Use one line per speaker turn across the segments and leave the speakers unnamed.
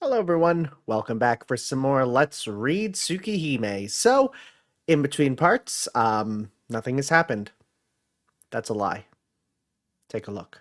Hello everyone, welcome back for some more Let's Read Tsukihime. So, in between parts, nothing has happened. That's a lie. Take a look.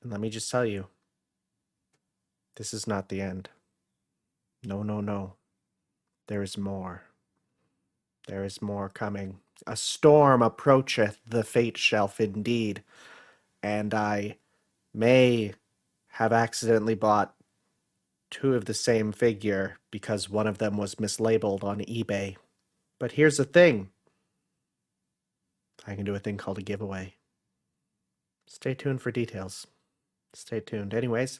And let me just tell you, this is not the end. No, no, no. There is more. There is more coming. A storm approacheth the fate shelf indeed, and I may have accidentally bought two of the same figure because one of them was mislabeled on eBay. But here's the thing. I can do a thing called a giveaway. Stay tuned for details. Stay tuned. Anyways,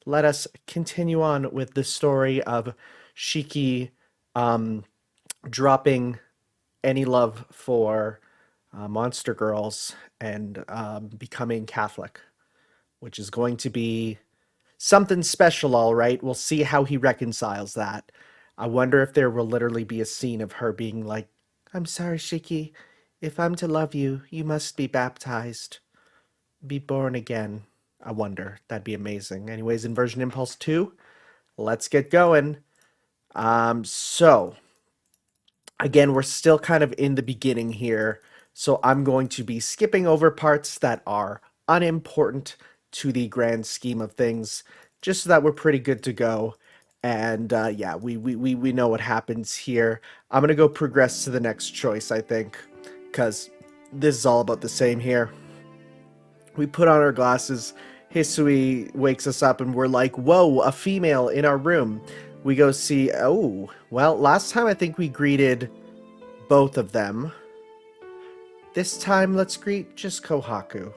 let us continue on with the story of Shiki dropping any love for monster girls and becoming Catholic, which is going to be something special, all right. We'll see how he reconciles that. I wonder if there will literally be a scene of her being like, I'm sorry, Shiki. If I'm to love you, you must be baptized. Be born again. I wonder. That'd be amazing. Anyways, Inversion Impulse 2, let's get going. So, again, we're still kind of in the beginning here. So I'm going to be skipping over parts that are unimportant to the grand scheme of things, just so that we're pretty good to go. And yeah, we know what happens here. I'm going to go progress to the next choice, I think, because this is all about the same here. We put on our glasses. Hisui wakes us up and we're like, whoa, a female in our room. We go see, oh, well, last time I think we greeted both of them. This time, let's greet just Kohaku.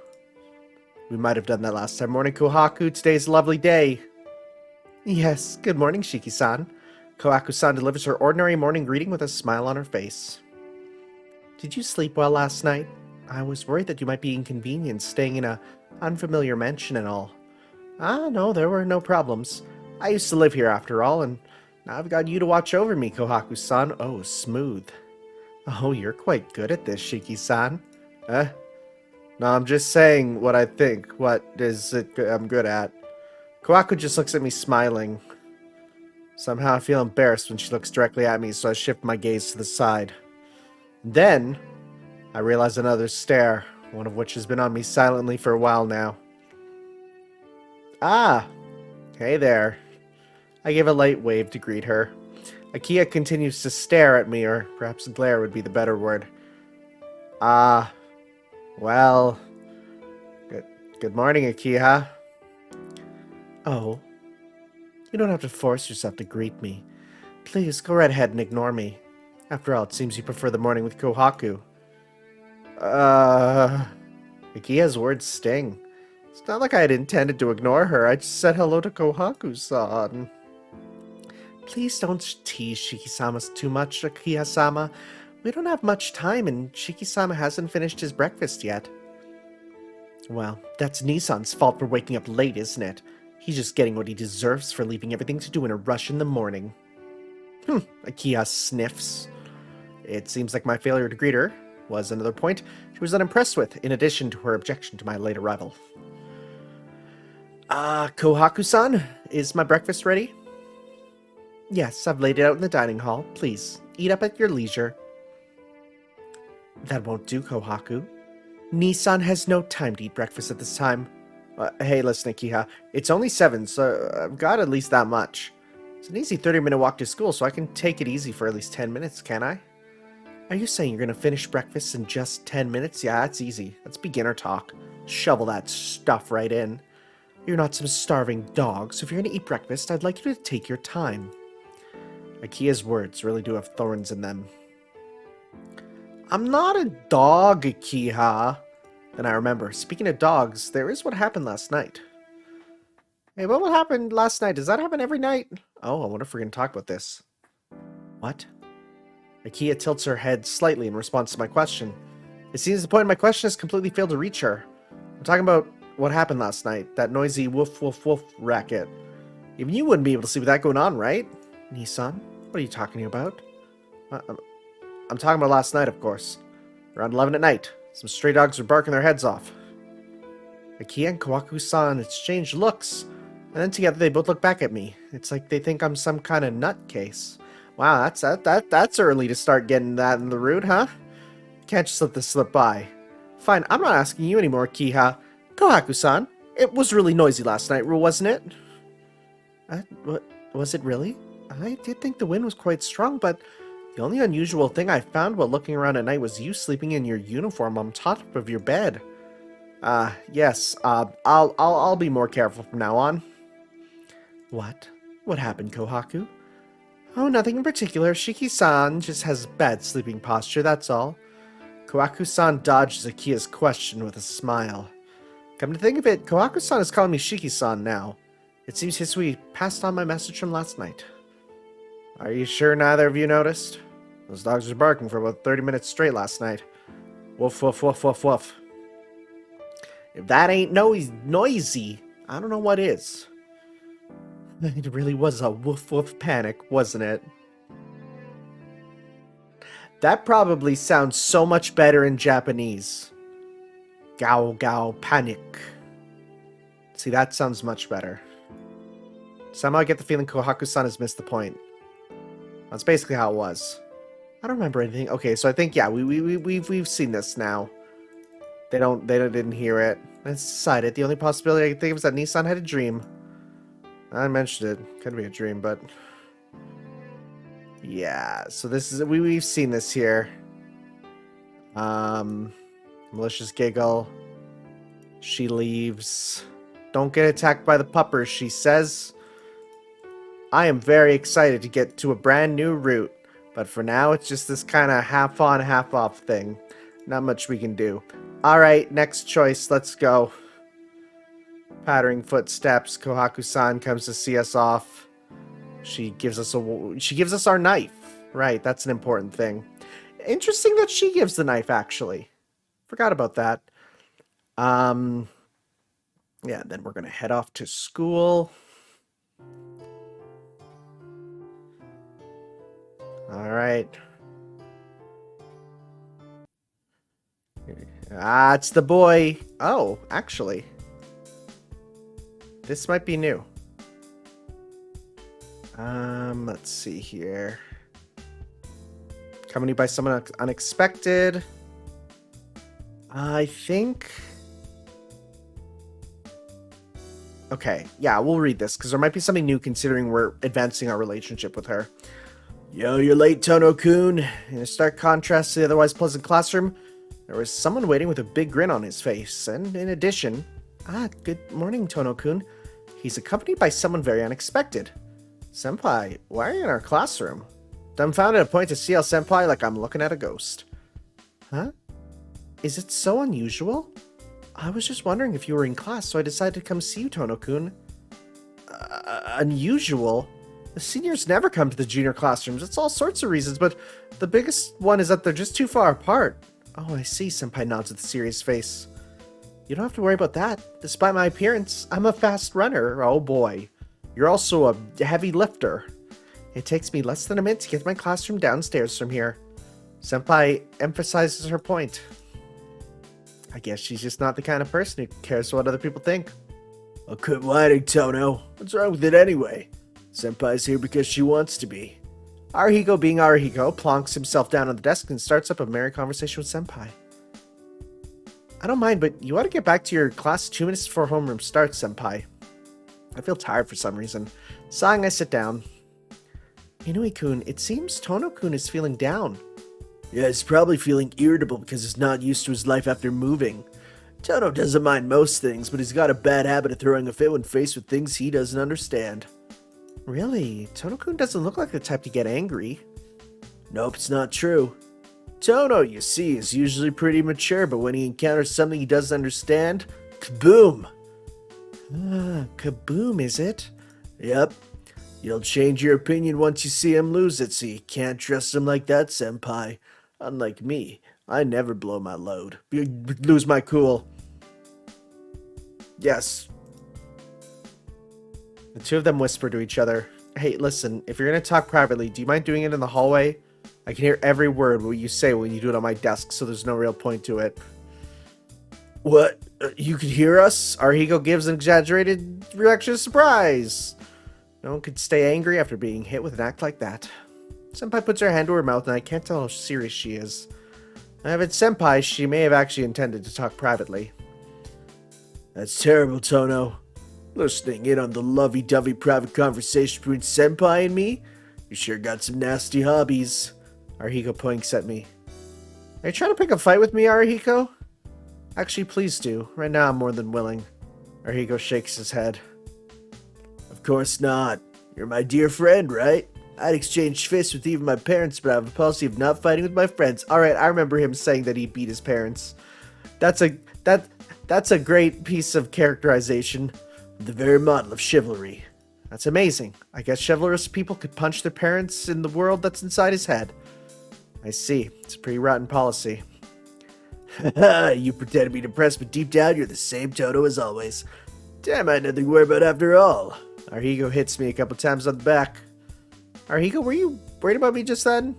We might have done that last time. Morning, Kohaku. Today's a lovely day. Yes, good morning, Shiki-san. Kohaku-san delivers her ordinary morning greeting with a smile on her face. Did you sleep well last night? I was worried that you might be inconvenienced staying in a unfamiliar mansion and all. Ah, no, there were no problems. I used to live here after all, and now I've got you to watch over me, Kohaku-san. Oh, smooth. Oh, you're quite good at this, Shiki-san. No, I'm just saying what I think. What is it I'm good at? Kohaku just looks at me smiling. Somehow I feel embarrassed when she looks directly at me, so I shift my gaze to the side. Then, I realize another stare, one of which has been on me silently for a while now. Ah! Hey there. I give a light wave to greet her. Akia continues to stare at me, or perhaps glare would be the better word. Ah, well, good morning, Akia. Oh, you don't have to force yourself to greet me. Please, go right ahead and ignore me. After all, it seems you prefer the morning with Kohaku. Akia's words sting. It's not like I had intended to ignore her. I just said hello to Kohaku-san. Please don't tease Shiki-sama too much, Akia-sama. We don't have much time, and Shiki-sama hasn't finished his breakfast yet. Well, that's Nissan's fault for waking up late, isn't it? He's just getting what he deserves for leaving everything to do in a rush in the morning. Akia sniffs. It seems like my failure to greet her was another point she was unimpressed with, in addition to her objection to my late arrival. Kohaku-san, is my breakfast ready? Yes, I've laid it out in the dining hall. Please, eat up at your leisure. That won't do, Kohaku. Nissan has no time to eat breakfast at this time. Hey, listen, Akiha. It's only 7, so I've got at least that much. It's an easy 30-minute walk to school, so I can take it easy for at least 10 minutes, can I? Are you saying you're gonna finish breakfast in just 10 minutes? Yeah, that's easy. That's beginner talk. Shovel that stuff right in. You're not some starving dog, so if you're gonna eat breakfast, I'd like you to take your time. Akiha's words really do have thorns in them. I'm not a dog, Akiha. Then I remember, speaking of dogs, there is what happened last night. Hey, what happened last night? Does that happen every night? Oh, I wonder if we're going to talk about this. What? Akiha tilts her head slightly in response to my question. It seems the point of my question has completely failed to reach her. I'm talking about what happened last night, that noisy woof woof woof racket. Even you wouldn't be able to see with that going on, right? Nissan, what are you talking about? I'm talking about last night, of course. Around 11 at night. Some stray dogs were barking their heads off. Akiha and Kawaku-san exchanged looks, and then together they both look back at me. It's like they think I'm some kind of nutcase. Wow, that's early to start getting that in the rude, huh? Can't just let this slip by. Fine, I'm not asking you anymore, Akiha. Kawaku-san, it was really noisy last night, wasn't it? What was it really? I did think the wind was quite strong, but the only unusual thing I found while looking around at night was you sleeping in your uniform on top of your bed. Yes, I'll be more careful from now on. What? What happened, Kohaku? Oh, nothing in particular. Shiki-san just has bad sleeping posture, that's all. Kohaku-san dodges Akiha's question with a smile. Come to think of it, Kohaku-san is calling me Shiki-san now. It seems Hisui passed on my message from last night. Are you sure neither of you noticed? Those dogs were barking for about 30 minutes straight last night. Woof, woof, woof, woof, woof. If that ain't noisy, I don't know what is. It really was a woof, woof panic, wasn't it? That probably sounds so much better in Japanese. Gao gao panic. See, that sounds much better. Somehow I get the feeling Kohaku-san has missed the point. That's basically how it was. I don't remember anything. Okay, so I think yeah, we've seen this now. They didn't hear it. Let's decide it. The only possibility I can think of is that Nissan had a dream. I mentioned it. Could be a dream, but yeah. So this is we've seen this here. Malicious giggle. She leaves. Don't get attacked by the puppers, she says. I am very excited to get to a brand new route, but for now it's just this kind of half on, half off thing. Not much we can do. Alright, next choice, let's go. Pattering footsteps, Kohaku-san comes to see us off. She gives us our knife. Right, that's an important thing. Interesting that she gives the knife, actually. Forgot about that. Yeah, then we're gonna head off to school. Alright. Ah, it's the boy. Oh, actually. This might be new. Let's see here. Accompanied by someone unexpected. I think... Okay, yeah, we'll read this, because there might be something new considering we're advancing our relationship with her. Yo, you're late, Tono-kun. In a stark contrast to the otherwise pleasant classroom, there was someone waiting with a big grin on his face, and in addition... good morning, Tono-kun. He's accompanied by someone very unexpected. Senpai, why are you in our classroom? Dumbfounded, I point to CL Senpai like I'm looking at a ghost. Huh? Is it so unusual? I was just wondering if you were in class, so I decided to come see you, Tono-kun. Unusual? The seniors never come to the junior classrooms. It's all sorts of reasons, but the biggest one is that they're just too far apart. Oh, I see, Senpai nods with a serious face. You don't have to worry about that. Despite my appearance, I'm a fast runner. Oh boy. You're also a heavy lifter. It takes me less than a minute to get to my classroom downstairs from here. Senpai emphasizes her point. I guess she's just not the kind of person who cares what other people think. Well, quit whining, Tono. What's wrong with it anyway? Senpai's here because she wants to be. Arihiko, being Arihiko, plonks himself down on the desk and starts up a merry conversation with Senpai. I don't mind, but you ought to get back to your class 2 minutes before homeroom starts, Senpai. I feel tired for some reason. Sighing, I sit down. Inui-kun, it seems Tono-kun is feeling down. Yeah, he's probably feeling irritable because he's not used to his life after moving. Tono doesn't mind most things, but he's got a bad habit of throwing a fit when faced with things he doesn't understand. Really? Tono-kun doesn't look like the type to get angry. Nope, it's not true. Tono, you see, is usually pretty mature, but when he encounters something he doesn't understand, kaboom! Kaboom, is it? Yep. You'll change your opinion once you see him lose it, so you can't trust him like that, Senpai. Unlike me, I never blow my load. Lose my cool. Yes. The two of them whisper to each other. Hey, listen, if you're going to talk privately, do you mind doing it in the hallway? I can hear every word what you say when you do it on my desk, so there's no real point to it. What? You can hear us? Arihiko gives an exaggerated reaction of surprise. No one could stay angry after being hit with an act like that. Senpai puts her hand to her mouth, and I can't tell how serious she is. If it's Senpai, she may have actually intended to talk privately. That's terrible, Tono. Listening in on the lovey-dovey private conversation between Senpai and me? You sure got some nasty hobbies. Arihiko points at me. Are you trying to pick a fight with me, Arihiko? Actually, please do. Right now, I'm more than willing. Arihiko shakes his head. Of course not. You're my dear friend, right? I'd exchange fists with even my parents, but I have a policy of not fighting with my friends. Alright, I remember him saying that he beat his parents. That's a great piece of characterization. The very model of chivalry. That's amazing. I guess chivalrous people could punch their parents in the world that's inside his head. I see. It's a pretty rotten policy. You pretend to be depressed, but deep down you're the same Toto as always. Damn, I had nothing to worry about after all. Arihiko hits me a couple times on the back. Arihiko, were you worried about me just then?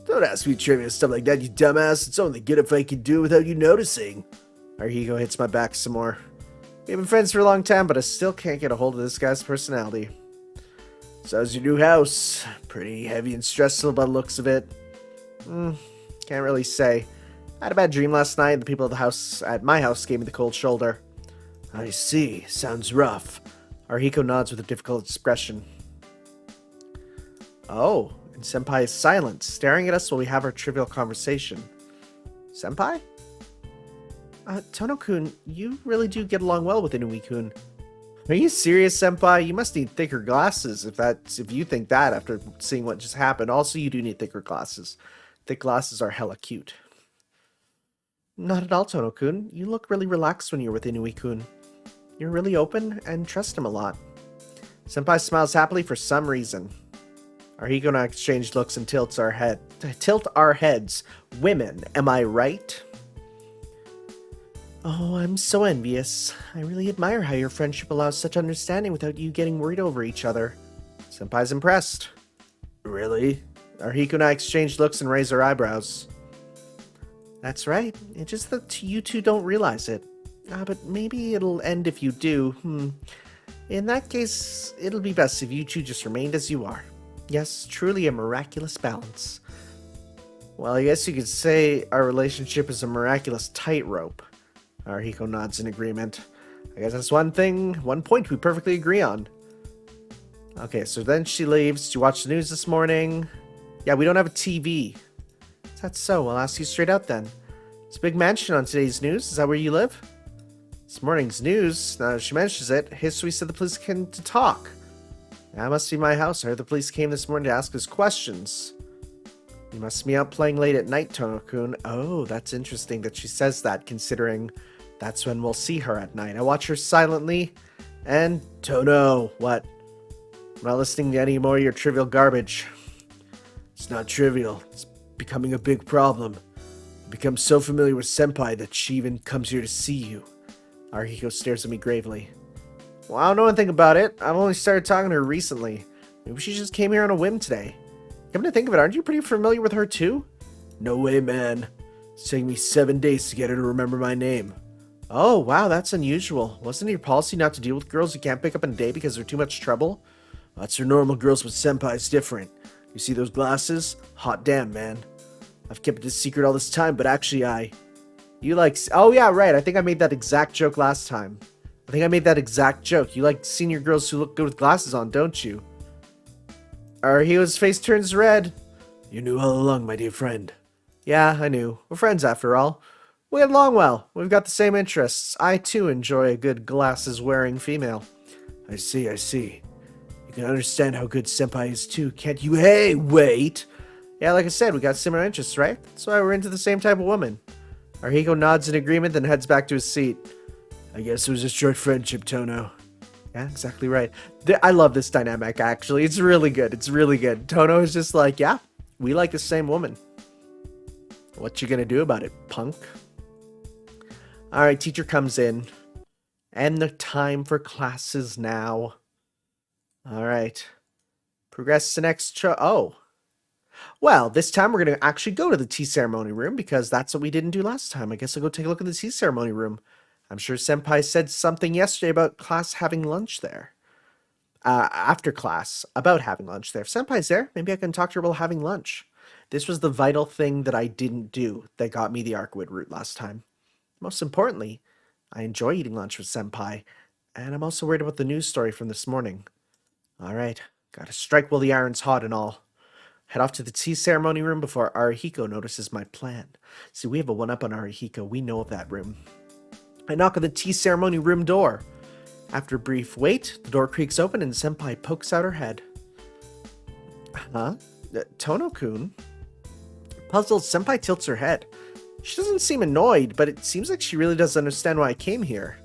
Don't ask me trivia and stuff like that, you dumbass. It's only good if I can do it without you noticing. Arihiko hits my back some more. We've been friends for a long time, but I still can't get a hold of this guy's personality. So how's your new house? Pretty heavy and stressful by the looks of it. Can't really say. I had a bad dream last night, and the people at my house gave me the cold shoulder. I see. Sounds rough. Arihiko nods with a difficult expression. Oh, and Senpai is silent, staring at us while we have our trivial conversation. Senpai? Tono-kun, you really do get along well with Inui-kun. Are you serious, Senpai? You must need thicker glasses if you think that after seeing what just happened. Also, you do need thicker glasses. Thick glasses are hella cute. Not at all, Tono-kun. You look really relaxed when you're with Inui-kun. You're really open and trust him a lot. Senpai smiles happily for some reason. Arihiko and I exchange looks and tilt our heads. Women, am I right? Oh, I'm so envious. I really admire how your friendship allows such understanding without you getting worried over each other. Senpai's impressed. Really? Arihiko and I exchange looks and raise our eyebrows. That's right. It's just that you two don't realize it. But maybe it'll end if you do. In that case, it'll be best if you two just remained as you are. Yes, truly a miraculous balance. Well, I guess you could say our relationship is a miraculous tightrope. Arihiko nods in agreement. I guess that's one point we perfectly agree on. Okay, so then she leaves. Did you watch the news this morning? Yeah, we don't have a TV. Is that so? I'll ask you straight out then. It's a big mansion on today's news. Is that where you live? This morning's news, now that she mentions it, Hisui said the police came to talk. That must be my house. I heard the police came this morning to ask us questions. You must be out playing late at night, Tono-kun. Oh, that's interesting that she says that, considering that's when we'll see her at night. I watch her silently, and Tono, what? I'm not listening to any more of your trivial garbage. It's not trivial. It's becoming a big problem. I've become so familiar with Senpai that she even comes here to see you. Arihiko stares at me gravely. Well, I don't know anything about it. I've only started talking to her recently. Maybe she just came here on a whim today. Come to think of it, aren't you pretty familiar with her too? No way, man. It's taking me 7 days to get her to remember my name. Oh, wow, that's unusual. Wasn't it your policy not to deal with girls you can't pick up in a day because they're too much trouble? That's for normal girls, but Senpai's different. You see those glasses? Hot damn, man. I've kept it a secret all this time, but actually You like... Oh, yeah, right. I think I made that exact joke last time. I think I made that exact joke. You like senior girls who look good with glasses on, don't you? Arhico's face turns red. You knew all along, my dear friend. Yeah, I knew. We're friends after all. We get along well. We've got the same interests. I, too, enjoy a good glasses-wearing female. I see, I see. You can understand how good Senpai is, too, can't you? Hey, wait! Yeah, like I said, we got similar interests, right? That's why we're into the same type of woman. Arhico nods in agreement, then heads back to his seat. I guess it was a short friendship, Tono. Yeah, exactly right. I love this dynamic, actually. It's really good. It's really good. Tono is just like, yeah, we like the same woman. What you gonna do about it, punk? Alright, teacher comes in. And the time for classes now. Alright. Progress to next oh. Well, this time we're going to actually go to the tea ceremony room because that's what we didn't do last time. I guess I'll go take a look at the tea ceremony room. I'm sure Senpai said something yesterday about class having lunch there. After class, about having lunch there. If Senpai's there, maybe I can talk to her while having lunch. This was the vital thing that I didn't do that got me the Arkwood route last time. Most importantly, I enjoy eating lunch with Senpai, and I'm also worried about the news story from this morning. Alright, gotta strike while the iron's hot and all. Head off to the tea ceremony room before Arihiko notices my plan. See, we have a one-up on Arihiko. We know of that room. I knock on the tea ceremony room door. After a brief wait, the door creaks open and Senpai pokes out her head. Huh? Tono-kun? Puzzled, Senpai tilts her head. She doesn't seem annoyed, but it seems like she really doesn't understand why I came here.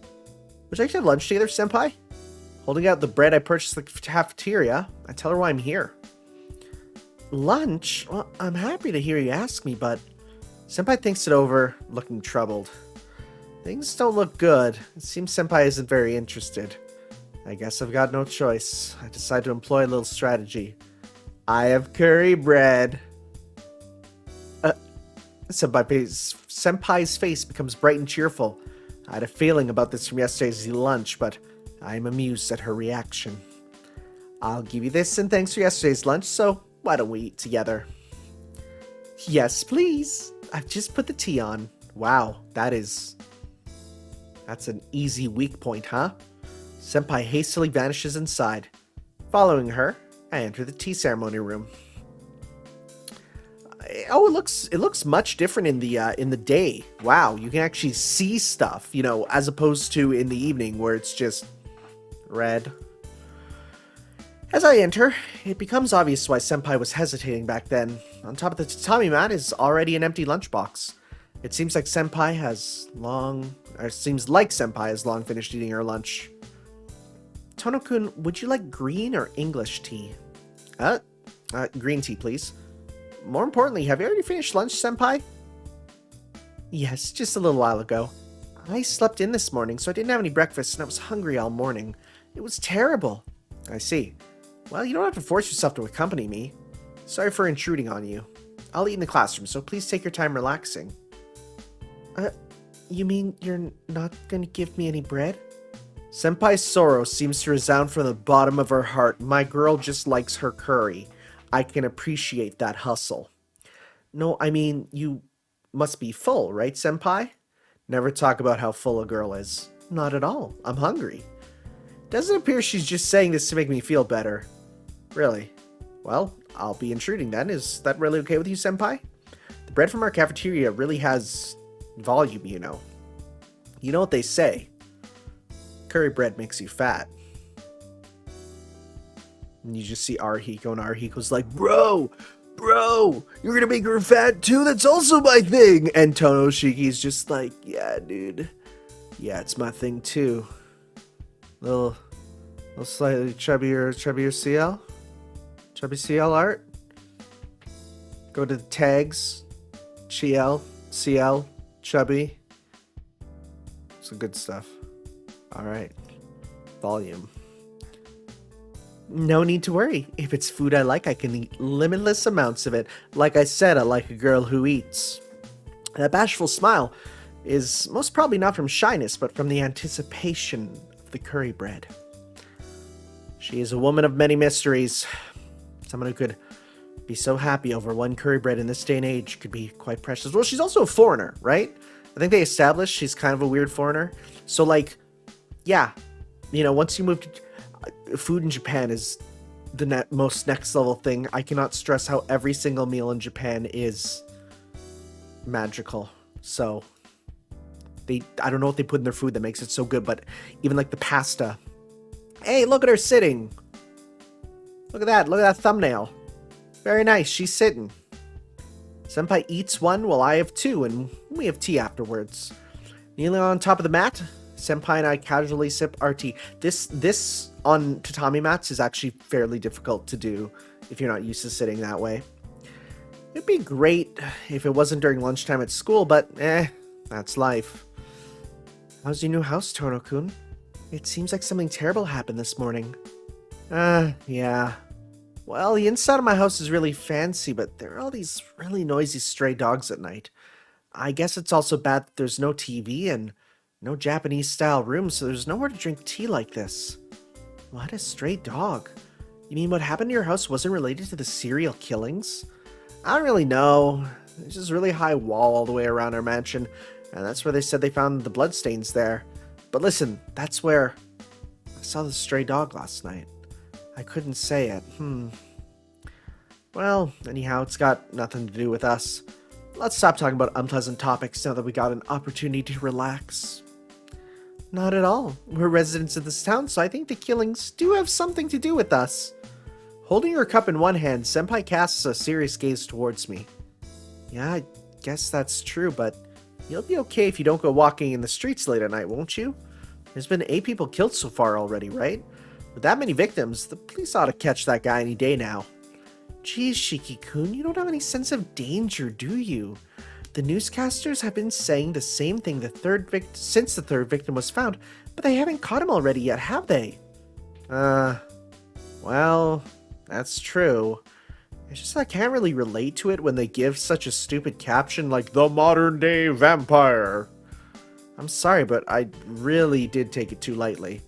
Would you like to have lunch together, Senpai? Holding out the bread I purchased at the cafeteria, I tell her why I'm here. Lunch? Well, I'm happy to hear you ask me, but... Senpai thinks it over, looking troubled. Things don't look good. It seems Senpai isn't very interested. I guess I've got no choice. I decide to employ a little strategy. I have curry bread. Senpai's face becomes bright and cheerful. I had a feeling about this from yesterday's lunch, but I'm amused at her reaction. I'll give you this and thanks for yesterday's lunch, so why don't we eat together? Yes, please. I've just put the tea on. Wow, that's an easy weak point, huh? Senpai hastily vanishes inside. Following her, I enter the tea ceremony room. Oh, it looks much different in the day. Wow, you can actually see stuff, you know, as opposed to in the evening where it's just red. As I enter, it becomes obvious why Senpai was hesitating back then. On top of the tatami mat is already an empty lunchbox. It seems like Senpai has long finished eating her lunch. Tono-kun, would you like green or English tea? Green tea, please. More importantly, have you already finished lunch, Senpai? Yes, just a little while ago. I slept in this morning, so I didn't have any breakfast, and I was hungry all morning. It was terrible. I see. Well, you don't have to force yourself to accompany me. Sorry for intruding on you. I'll eat in the classroom, so please take your time relaxing. You mean you're not gonna give me any bread? Senpai's sorrow seems to resound from the bottom of her heart. My girl just likes her curry. I can appreciate that hustle. No, I mean, you must be full, right, Senpai? Never talk about how full a girl is. Not at all. I'm hungry. Doesn't appear she's just saying this to make me feel better. Really? Well, I'll be intruding then. Is that really okay with you, Senpai? The bread from our cafeteria really has volume, you know. You know what they say. Curry bread makes you fat. And you just see Arihiko, and Arihiko's like, Bro, you're gonna make her fat too? That's also my thing! And Tonoshiki's just like, yeah, dude. Yeah, it's my thing too. Little slightly chubbier CL? Chubby CL art? Go to the tags. CL, chubby. Some good stuff. Alright. Volume. No need to worry. If it's food I like, I can eat limitless amounts of it. Like I said, I like a girl who eats. That bashful smile is most probably not from shyness, but from the anticipation of the curry bread. She is a woman of many mysteries. Someone who could be so happy over one curry bread in this day and age could be quite precious. Well, she's also a foreigner, right? I think they established she's kind of a weird foreigner. So, like, yeah, once you move to food in Japan is the most next level thing. I cannot stress how every single meal in Japan is magical. So, I don't know what they put in their food that makes it so good, but even like the pasta. Hey, look at her sitting. Look at that thumbnail. Very nice, she's sitting. Senpai eats one while I have two, and we have tea afterwards. Kneeling on top of the mat, Senpai and I casually sip our tea. This on tatami mats is actually fairly difficult to do if you're not used to sitting that way. It'd be great if it wasn't during lunchtime at school, but that's life. How's your new house, Tono-kun? It seems like something terrible happened this morning. Yeah. Well, the inside of my house is really fancy, but there are all these really noisy stray dogs at night. I guess it's also bad that there's no TV and no Japanese-style room, so there's nowhere to drink tea like this. What, a stray dog? You mean what happened to your house wasn't related to the serial killings? I don't really know. There's this really high wall all the way around our mansion, and that's where they said they found the bloodstains there. But listen, that's where I saw the stray dog last night. I couldn't say it. Well, anyhow, it's got nothing to do with us. Let's stop talking about unpleasant topics now that we got an opportunity to relax. Not at all. We're residents of this town, so I think the killings do have something to do with us. Holding her cup in one hand, Senpai casts a serious gaze towards me. Yeah, I guess that's true, but you'll be okay if you don't go walking in the streets late at night, won't you? There's been 8 people killed so far already, right? With that many victims, the police ought to catch that guy any day now. Geez, Shiki-kun, you don't have any sense of danger, do you? The newscasters have been saying the same thing since the third victim was found, but they haven't caught him already yet, have they? Well, that's true. It's just I can't really relate to it when they give such a stupid caption like, "The modern day vampire." I'm sorry, but I really did take it too lightly.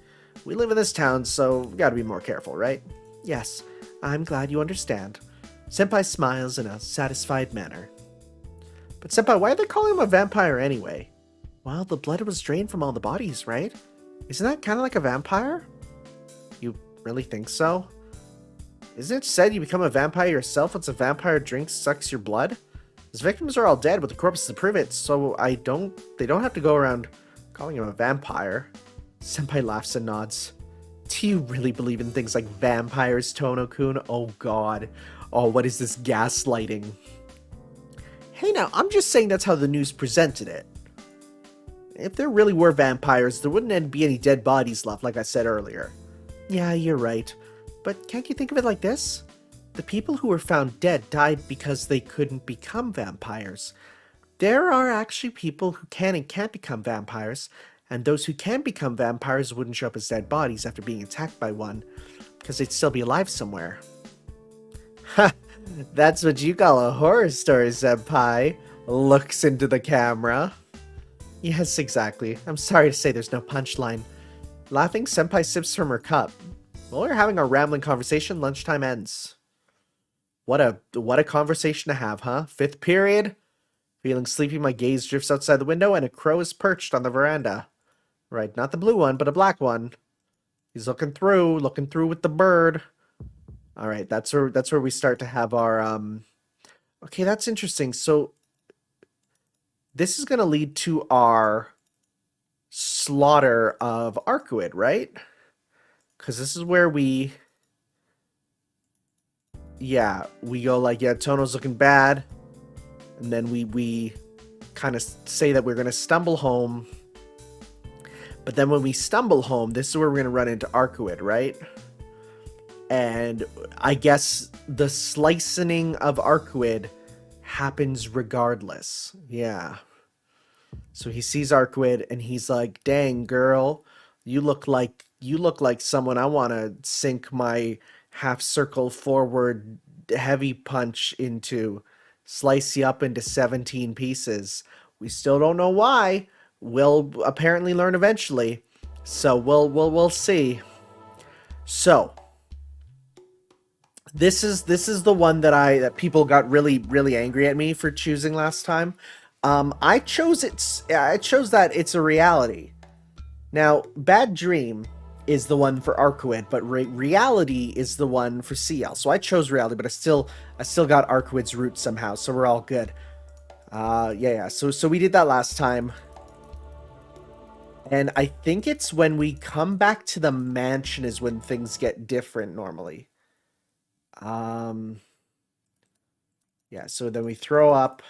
We live in this town, so we gotta be more careful, right? Yes, I'm glad you understand. Senpai smiles in a satisfied manner. But Senpai, why are they calling him a vampire anyway? Well, the blood was drained from all the bodies, right? Isn't that kind of like a vampire? You really think so? Isn't it said you become a vampire yourself once a vampire sucks your blood? His victims are all dead, but the corpses to prove it, so they don't have to go around calling him a vampire. Senpai laughs and nods. Do you really believe in things like vampires, Tono-kun? Oh god. Oh, what is this gaslighting? Hey now, I'm just saying that's how the news presented it. If there really were vampires, there wouldn't be any dead bodies left, like I said earlier. Yeah, you're right. But can't you think of it like this? The people who were found dead died because they couldn't become vampires. There are actually people who can and can't become vampires, and those who can become vampires wouldn't show up as dead bodies after being attacked by one, because they'd still be alive somewhere. Ha! That's what you call a horror story, Senpai. Looks into the camera. Yes, exactly. I'm sorry to say there's no punchline. Laughing, Senpai sips from her cup. While we're having our rambling conversation, lunchtime ends. What a conversation to have, huh? 5th period? Feeling sleepy, my gaze drifts outside the window, and a crow is perched on the veranda. Right, not the blue one, but a black one. He's looking through with the bird. All right, that's where we start to have our okay, that's interesting. So this is going to lead to our slaughter of Arcuid, right? Cuz this is where we go like, yeah, Tono's looking bad. And then we kind of say that we're going to stumble home. But then when we stumble home, this is where we're going to run into Arcuid, right? And I guess the slicing of Arcuid happens regardless. Yeah. So he sees Arcuid and he's like, "Dang, girl, you look like someone I want to sink my half circle forward heavy punch into. Slice you up into 17 pieces. We still don't know why. We'll apparently learn eventually. So we'll see." So this is the one that people got really angry at me for choosing last time. I chose that it's a reality. Now, Bad Dream is the one for Arcuid, but reality is the one for CL. So I chose reality, but I still got Arcuid's root somehow, so we're all good. Yeah. So we did that last time. And I think it's when we come back to the mansion is when things get different normally. Yeah, so then we throw up.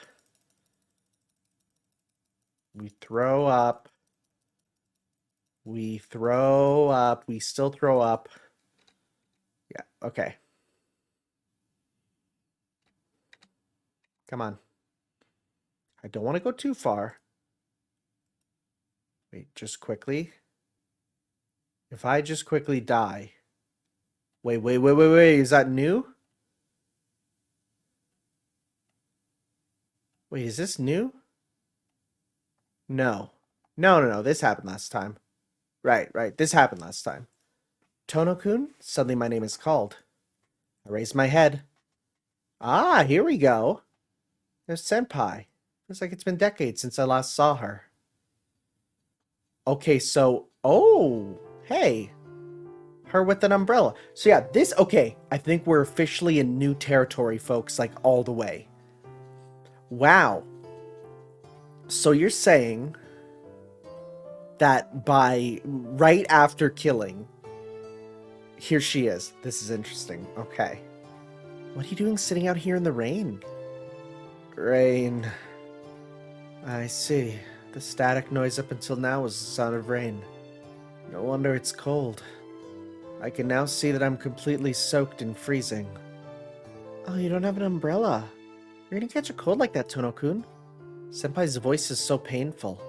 We throw up. We throw up. We still throw up. Yeah, okay. Come on. I don't want to go too far. Wait, just quickly. If I just quickly die. Wait. Is that new? Wait, is this new? No. No. This happened last time. Right. This happened last time. Tono-kun? Suddenly my name is called. I raise my head. Ah, here we go. There's Senpai. Feels like it's been decades since I last saw her. Okay, so... Oh! Hey! Her with an umbrella. So yeah, this... Okay, I think we're officially in new territory, folks. Like, all the way. Wow. So you're saying that right after killing... Here she is. This is interesting. Okay. What are you doing sitting out here in the rain? Rain. I see. The static noise up until now was the sound of rain. No wonder it's cold. I can now see that I'm completely soaked and freezing. Oh, you don't have an umbrella. You're gonna catch a cold like that, Tono-kun. Senpai's voice is so painful.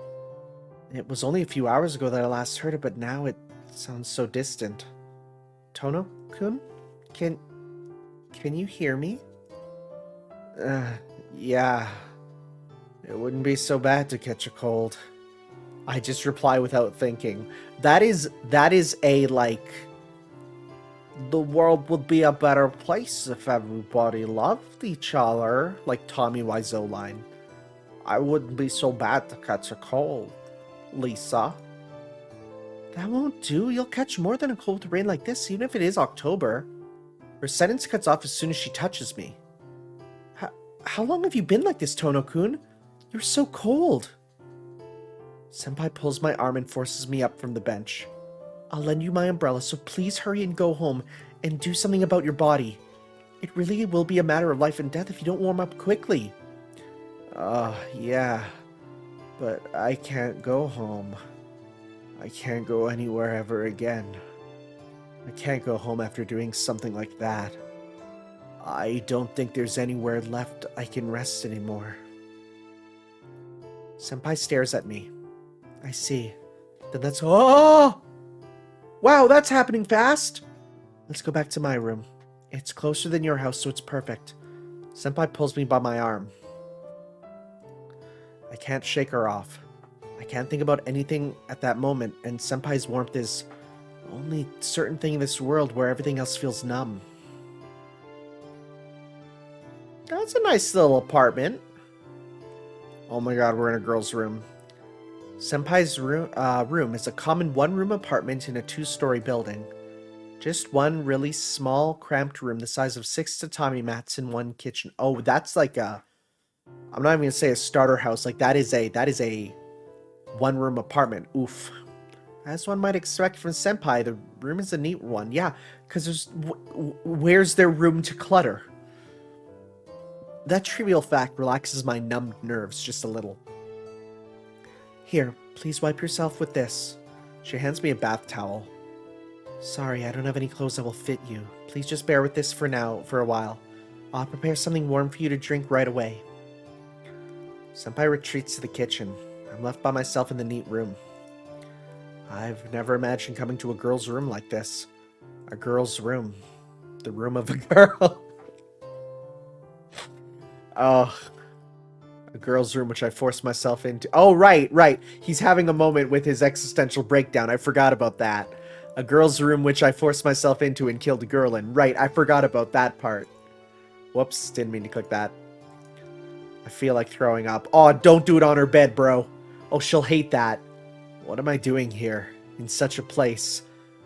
It was only a few hours ago that I last heard it, but now it sounds so distant. Tono-kun? Can you hear me? Yeah. It wouldn't be so bad to catch a cold. I just reply without thinking. That is a, like... The world would be a better place if everybody loved each other, like Tommy Wiseau line. I wouldn't be so bad to catch a cold, Lisa. That won't do. You'll catch more than a cold with rain like this, even if it is October. Her sentence cuts off as soon as she touches me. How long have you been like this, Tono-kun? You're so cold. Senpai pulls my arm and forces me up from the bench. I'll lend you my umbrella, so please hurry and go home and do something about your body. It really will be a matter of life and death if you don't warm up quickly. Yeah. But I can't go home. I can't go anywhere ever again. I can't go home after doing something like that. I don't think there's anywhere left I can rest anymore. Senpai stares at me. I see. Then let's... Oh! Wow, that's happening fast! Let's go back to my room. It's closer than your house, so it's perfect. Senpai pulls me by my arm. I can't shake her off. I can't think about anything at that moment, and Senpai's warmth is the only certain thing in this world where everything else feels numb. That's a nice little apartment. Oh my god, we're in a girl's room. Senpai's room is a common one-room apartment in a two-story building. Just one really small, cramped room the size of 6 tatami mats and one kitchen. Oh, that's like a... I'm not even going to say a starter house. Like, that is a one-room apartment. Oof. As one might expect from Senpai, the room is a neat one. Yeah, because there's... Where's there room to clutter? That trivial fact relaxes my numbed nerves just a little. Here, please wipe yourself with this. She hands me a bath towel. Sorry, I don't have any clothes that will fit you. Please just bear with this for a while. I'll prepare something warm for you to drink right away. Senpai retreats to the kitchen. I'm left by myself in the neat room. I've never imagined coming to a girl's room like this. A girl's room. The room of a girl. Oh, a girl's room which I forced myself into. Oh, right. He's having a moment with his existential breakdown. I forgot about that. A girl's room which I forced myself into and killed a girl in. Right, I forgot about that part. Whoops, didn't mean to click that. I feel like throwing up. Oh, don't do it on her bed, bro. Oh, she'll hate that. What am I doing here? In such a place?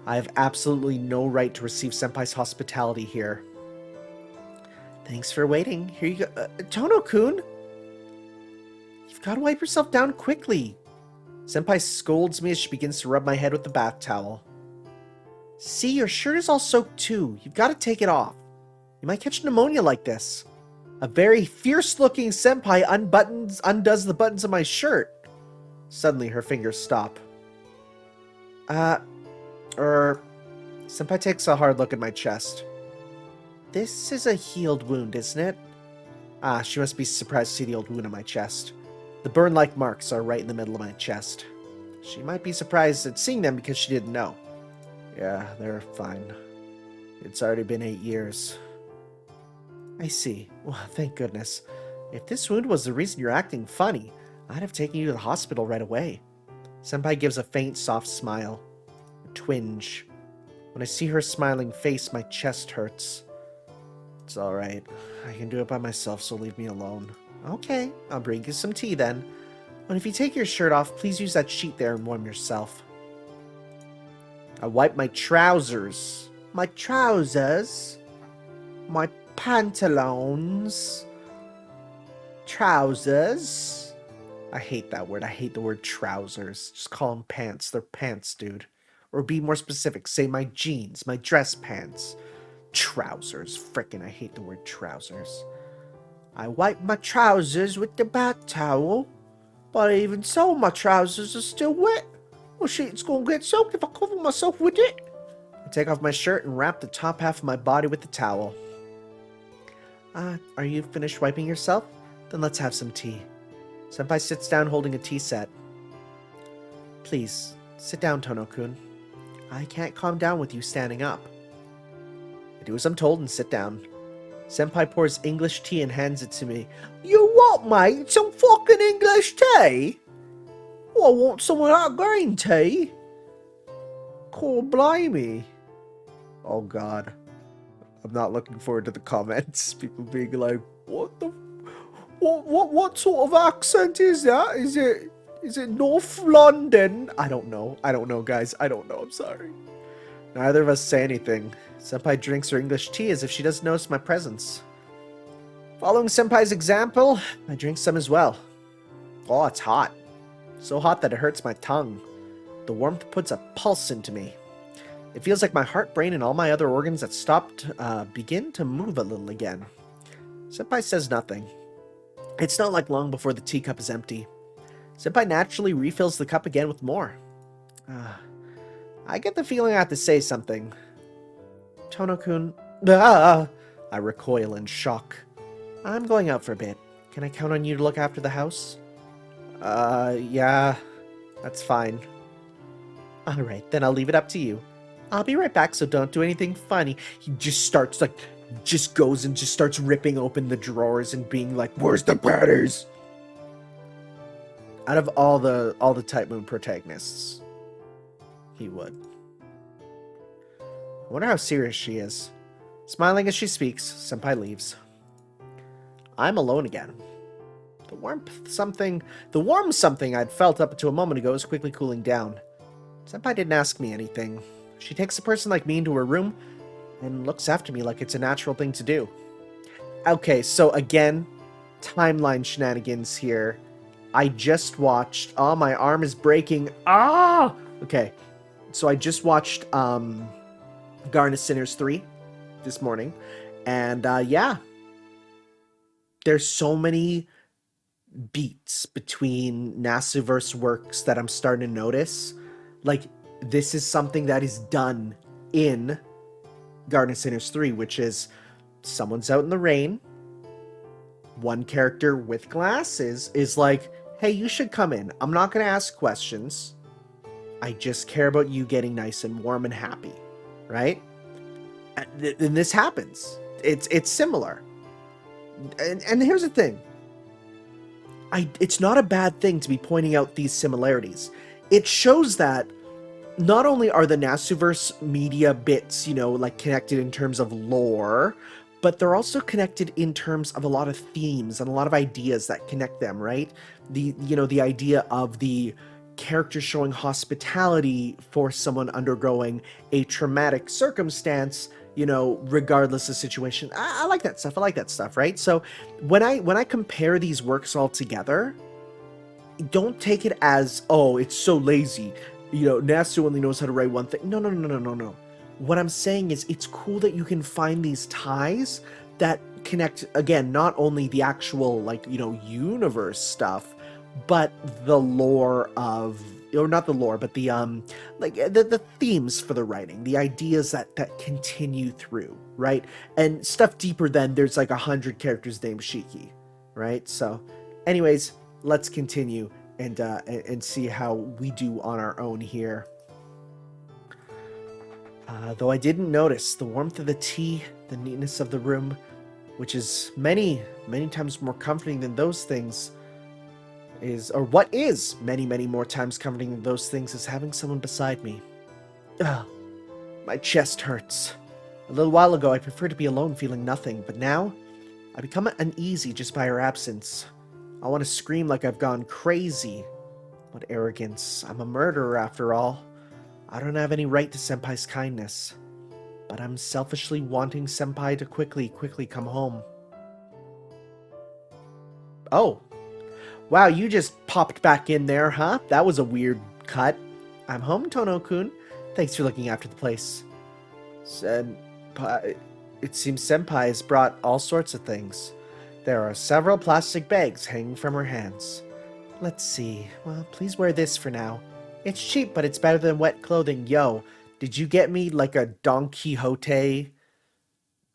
I have absolutely no right to receive Senpai's hospitality here. Thanks for waiting. Here you go. Tono-kun! You've got to wipe yourself down quickly. Senpai scolds me as she begins to rub my head with the bath towel. See, your shirt is all soaked too. You've got to take it off. You might catch pneumonia like this. A very fierce-looking senpai undoes the buttons of my shirt. Suddenly, her fingers stop. Senpai takes a hard look at my chest. This is a healed wound, isn't it? She must be surprised to see the old wound on my chest. The burn-like marks are right in the middle of my chest. She might be surprised at seeing them because she didn't know. Yeah, they're fine. It's already been 8 years. I see. Well, thank goodness. If this wound was the reason you're acting funny, I'd have taken you to the hospital right away. Senpai gives a faint, soft smile. A twinge. When I see her smiling face, my chest hurts. It's alright. I can do it by myself, so leave me alone. Okay, I'll bring you some tea then. And if you take your shirt off, please use that sheet there and warm yourself. I wipe my trousers. My trousers? My pantaloons? Trousers? I hate that word. I hate the word trousers. Just call them pants. They're pants, dude. Or be more specific. Say my jeans, my dress pants. Trousers. Frickin' I hate the word trousers. I wipe my trousers with the bath towel. But even so, my trousers are still wet. Well, shit, it's gonna get soaked if I cover myself with it. I take off my shirt and wrap the top half of my body with the towel. Are you finished wiping yourself? Then let's have some tea. Senpai sits down holding a tea set. Please, sit down, Tono-kun. I can't calm down with you standing up. I do as I'm told and sit down. Senpai pours English tea and hands it to me. You what, mate? Some fucking English tea? Well, I want some of that green tea. God blimey. Oh god. I'm not looking forward to the comments. People being like, what sort of accent is that? Is it North London? I don't know. I don't know, guys. I don't know. I'm sorry. Neither of us say anything. Senpai drinks her English tea as if she doesn't notice my presence. Following Senpai's example, I drink some as well. Oh, it's hot. So hot that it hurts my tongue. The warmth puts a pulse into me. It feels like my heart, brain, and all my other organs that stopped begin to move a little again. Senpai says nothing. It's not like long before the teacup is empty. Senpai naturally refills the cup again with more. I get the feeling I have to say something. Tono-kun. I recoil in shock. I'm going out for a bit. Can I count on you to look after the house? Yeah. That's fine. Alright, then I'll leave it up to you. I'll be right back, so don't do anything funny. He just starts, just goes and just starts ripping open the drawers and being like, where's the patties? Out of all the Type Moon protagonists, he would. I wonder how serious she is. Smiling as she speaks, Senpai leaves. I'm alone again. The warm something I'd felt up to a moment ago is quickly cooling down. Senpai didn't ask me anything. She takes a person like me into her room and looks after me like it's a natural thing to do. Okay, so again, timeline shenanigans here. I just watched... Oh, my arm is breaking. Ah! Okay, so I just watched Garnet Sinners 3 this morning. And yeah, there's so many beats between Nasuverse works that I'm starting to notice. Like, this is something that is done in Garnet Sinners 3, which is someone's out in the rain. One character with glasses is like, hey, you should come in. I'm not going to ask questions. I just care about you getting nice and warm and happy, right? And this happens. It's similar. And here's the thing. It's not a bad thing to be pointing out these similarities. It shows that not only are the Nasuverse media bits, like connected in terms of lore, but they're also connected in terms of a lot of themes and a lot of ideas that connect them, right? The idea of the character showing hospitality for someone undergoing a traumatic circumstance, regardless of situation. I like that stuff. I like that stuff, right? So when I compare these works all together, don't take it as, oh, it's so lazy. Nasu only knows how to write one thing. No, no, no, no, no, no. What I'm saying is it's cool that you can find these ties that connect, again, not only the actual, universe stuff, but the lore of, or not the lore, but the themes for the writing, the ideas that continue through, right? And stuff deeper than there's like 100 characters named Shiki, right? So, anyways, let's continue and see how we do on our own here. Though I didn't notice the warmth of the tea, the neatness of the room, which is many, many times more comforting than those things, what is many, many more times comforting than those things, is having someone beside me. Ugh, my chest hurts. A little while ago, I preferred to be alone feeling nothing, but now I become uneasy just by her absence. I want to scream like I've gone crazy. What arrogance. I'm a murderer after all. I don't have any right to Senpai's kindness. But I'm selfishly wanting Senpai to quickly come home. Oh. Wow, you just popped back in there, huh? That was a weird cut. I'm home, Tono-kun. Thanks for looking after the place. Senpai... It seems Senpai has brought all sorts of things. There are several plastic bags hanging from her hands. Let's see. Well, please wear this for now. It's cheap, but it's better than wet clothing. Yo, did you get me like a Don Quixote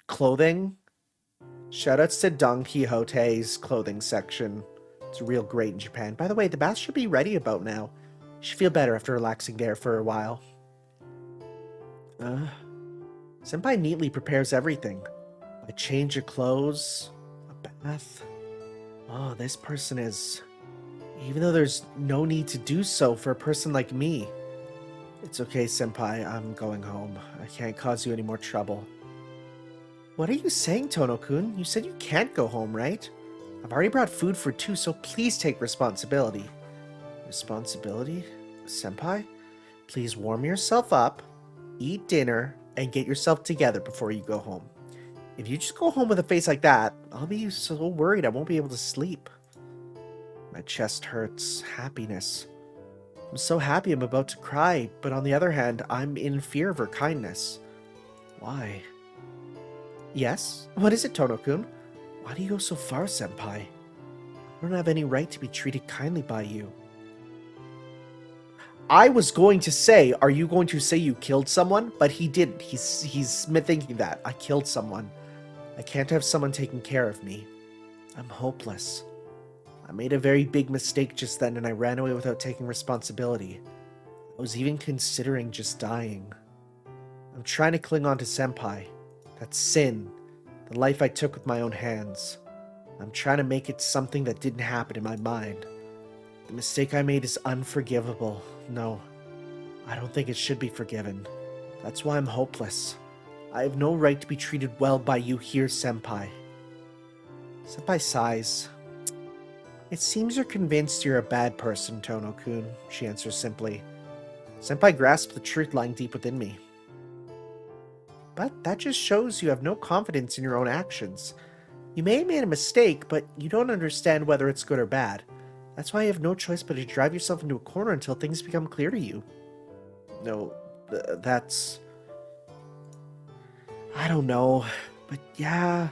clothing? Shoutouts to Don Quixote's clothing section. It's real great in Japan. By the way, the bath should be ready about now. You should feel better after relaxing there for a while. Senpai neatly prepares everything. A change of clothes, a bath. Oh, this person is... Even though there's no need to do so for a person like me. It's okay, Senpai. I'm going home. I can't cause you any more trouble. What are you saying, Tono-kun? You said you can't go home, right? I've already brought food for two, so please take responsibility. Responsibility? Senpai? Please warm yourself up, eat dinner, and get yourself together before you go home. If you just go home with a face like that, I'll be so worried I won't be able to sleep. My chest hurts. Happiness. I'm so happy I'm about to cry, but on the other hand, I'm in fear of her kindness. Why? Yes? What is it, Tono-kun? Why do you go so far, Senpai? I don't have any right to be treated kindly by you. I was going to say, are you going to say you killed someone? But he didn't. He's thinking that. I killed someone. I can't have someone taking care of me. I'm hopeless. I made a very big mistake just then and I ran away without taking responsibility. I was even considering just dying. I'm trying to cling on to Senpai. That's sin. The life I took with my own hands. I'm trying to make it something that didn't happen in my mind. The mistake I made is unforgivable. No, I don't think it should be forgiven. That's why I'm hopeless. I have no right to be treated well by you here, Senpai. Senpai sighs. It seems you're convinced you're a bad person, Tono-kun, she answers simply. Senpai grasps the truth lying deep within me. But that just shows you have no confidence in your own actions. You may have made a mistake, but you don't understand whether it's good or bad. That's why you have no choice but to drive yourself into a corner until things become clear to you. No, that's... I don't know, but yeah...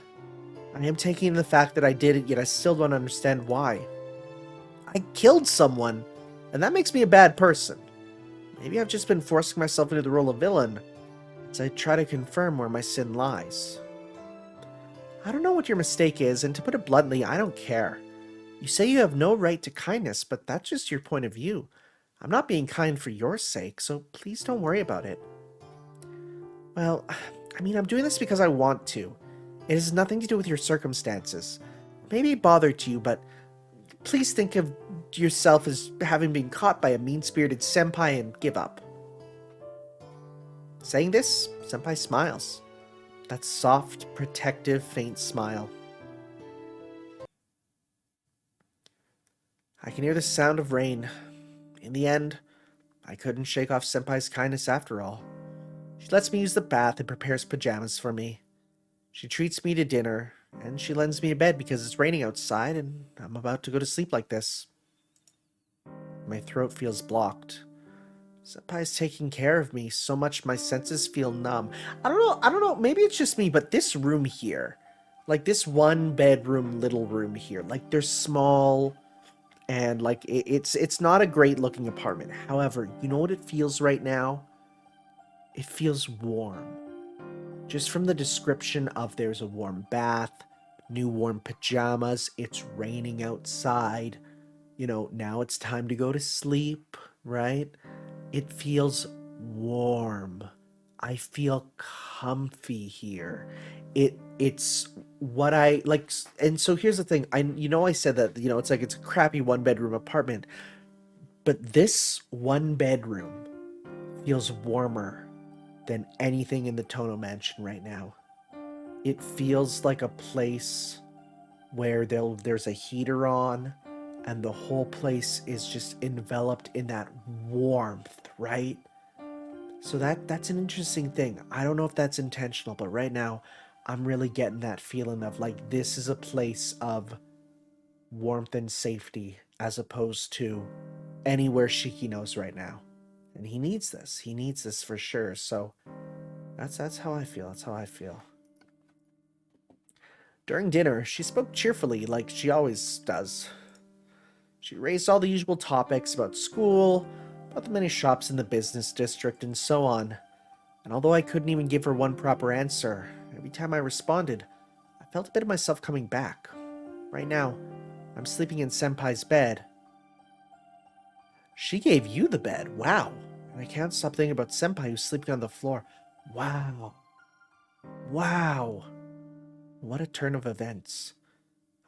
I am taking the fact that I did it, yet I still don't understand why. I killed someone, and that makes me a bad person. Maybe I've just been forcing myself into the role of villain, as I try to confirm where my sin lies. I don't know what your mistake is, and to put it bluntly, I don't care. You say you have no right to kindness, but that's just your point of view. I'm not being kind for your sake, so please don't worry about it. Well, I mean, I'm doing this because I want to. It has nothing to do with your circumstances. Maybe it bothered you, but please think of yourself as having been caught by a mean-spirited senpai and give up. Saying this, Senpai smiles. That soft, protective, faint smile. I can hear the sound of rain. In the end, I couldn't shake off Senpai's kindness after all. She lets me use the bath and prepares pajamas for me. She treats me to dinner, and she lends me a bed because it's raining outside and I'm about to go to sleep like this. My throat feels blocked. Senpai's taking care of me so much my senses feel numb. I don't know, maybe it's just me, but this room here, like this one bedroom little room here, like they're small and like it's not a great looking apartment. However, you know what it feels right now? It feels warm. Just from the description of there's a warm bath, new warm pajamas, it's raining outside, you know, now it's time to go to sleep, right? It feels warm. I feel comfy here. It's what I like. And so here's the thing. I said that, it's like it's a crappy one bedroom apartment, but this one bedroom feels warmer than anything in the Tono mansion right now. It feels like a place where there's a heater on and the whole place is just enveloped in that warmth, right? So that's an interesting thing. I don't know if that's intentional, but right now I'm really getting that feeling of like this is a place of warmth and safety as opposed to anywhere Shiki knows right now. And he needs this. He needs this for sure. So that's how I feel. That's how I feel. During dinner, she spoke cheerfully like she always does. She raised all the usual topics about school, about the many shops in the business district, and so on. And although I couldn't even give her one proper answer, every time I responded, I felt a bit of myself coming back. Right now, I'm sleeping in Senpai's bed. She gave you the bed, wow. And I can't stop thinking about Senpai who's sleeping on the floor. Wow. Wow. What a turn of events.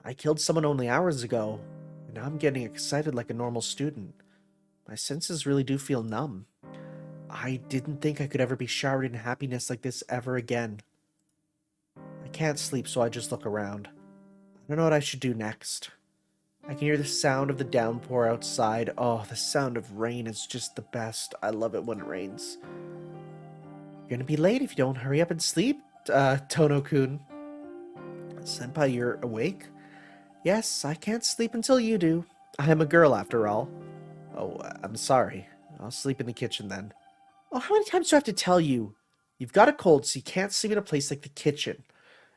I killed someone only hours ago, and now I'm getting excited like a normal student. My senses really do feel numb. I didn't think I could ever be showered in happiness like this ever again. I can't sleep, so I just look around. I don't know what I should do next. I can hear the sound of the downpour outside. Oh, the sound of rain is just the best. I love it when it rains. You're gonna be late if you don't hurry up and sleep, Tono-kun. Senpai, you're awake? Yes, I can't sleep until you do. I am a girl, after all. Oh, I'm sorry. I'll sleep in the kitchen then. Oh, how many times do I have to tell you? You've got a cold, so you can't sleep in a place like the kitchen.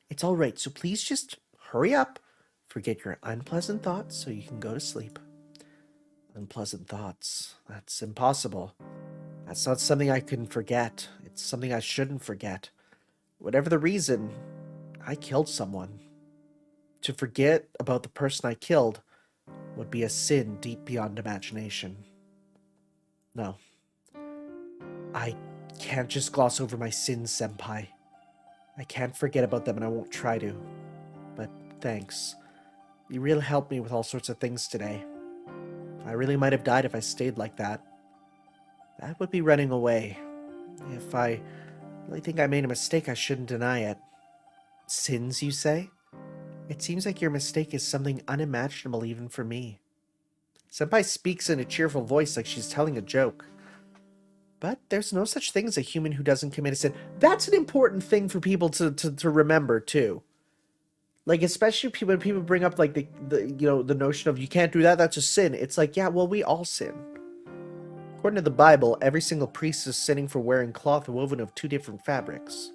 It's all right, so please just hurry up. Forget your unpleasant thoughts so you can go to sleep. Unpleasant thoughts. That's impossible. That's not something I can forget. It's something I shouldn't forget. Whatever the reason, I killed someone. To forget about the person I killed would be a sin deep beyond imagination. No. I can't just gloss over my sins, Senpai. I can't forget about them and I won't try to. But thanks. You really helped me with all sorts of things today. I really might have died if I stayed like that. That would be running away. If I really think I made a mistake, I shouldn't deny it. Sins, you say? It seems like your mistake is something unimaginable even for me. Senpai speaks in a cheerful voice like she's telling a joke. But there's no such thing as a human who doesn't commit a sin. That's an important thing for people to remember, too. Like, especially when people bring up, like, the notion of you can't do that, that's a sin. It's like, yeah, well, we all sin. According to the Bible, every single priest is sinning for wearing cloth woven of two different fabrics.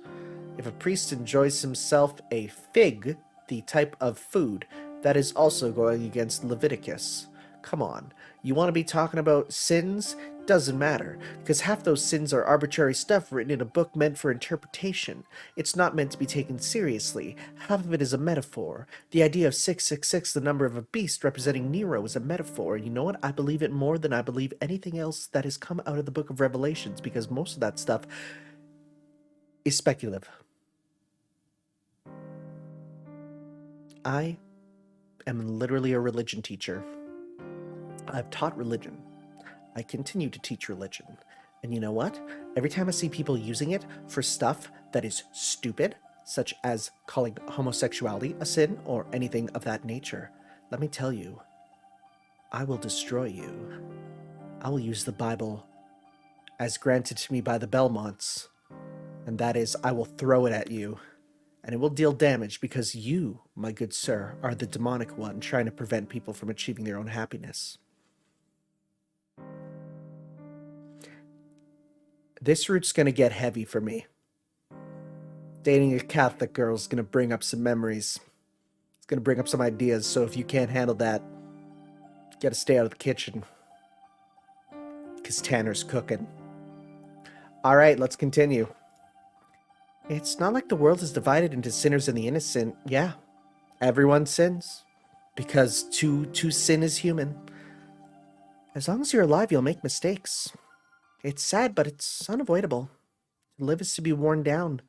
If a priest enjoys himself a fig, the type of food, that is also going against Leviticus. Come on, you want to be talking about sins? Doesn't matter, because half those sins are arbitrary stuff written in a book meant for interpretation. It's not meant to be taken seriously. Half of it is a metaphor. The idea of 666, the number of a beast representing Nero, is a metaphor. You know what? I believe it more than I believe anything else that has come out of the book of Revelations, because most of that stuff is speculative. I am literally a religion teacher. I've taught religion. I continue to teach religion. And you know what? Every time I see people using it for stuff that is stupid, such as calling homosexuality a sin or anything of that nature, let me tell you, I will destroy you. I will use the Bible as granted to me by the Belmonts, and that is, I will throw it at you, and it will deal damage because you, my good sir, are the demonic one trying to prevent people from achieving their own happiness. This route's gonna get heavy for me. Dating a Catholic girl is gonna bring up some memories. It's gonna bring up some ideas, so if you can't handle that, you gotta stay out of the kitchen. Because Tanner's cooking. Alright, let's continue. It's not like the world is divided into sinners and the innocent. Yeah, everyone sins. Because to sin is human. As long as you're alive, you'll make mistakes. It's sad, but it's unavoidable. To live is to be worn down.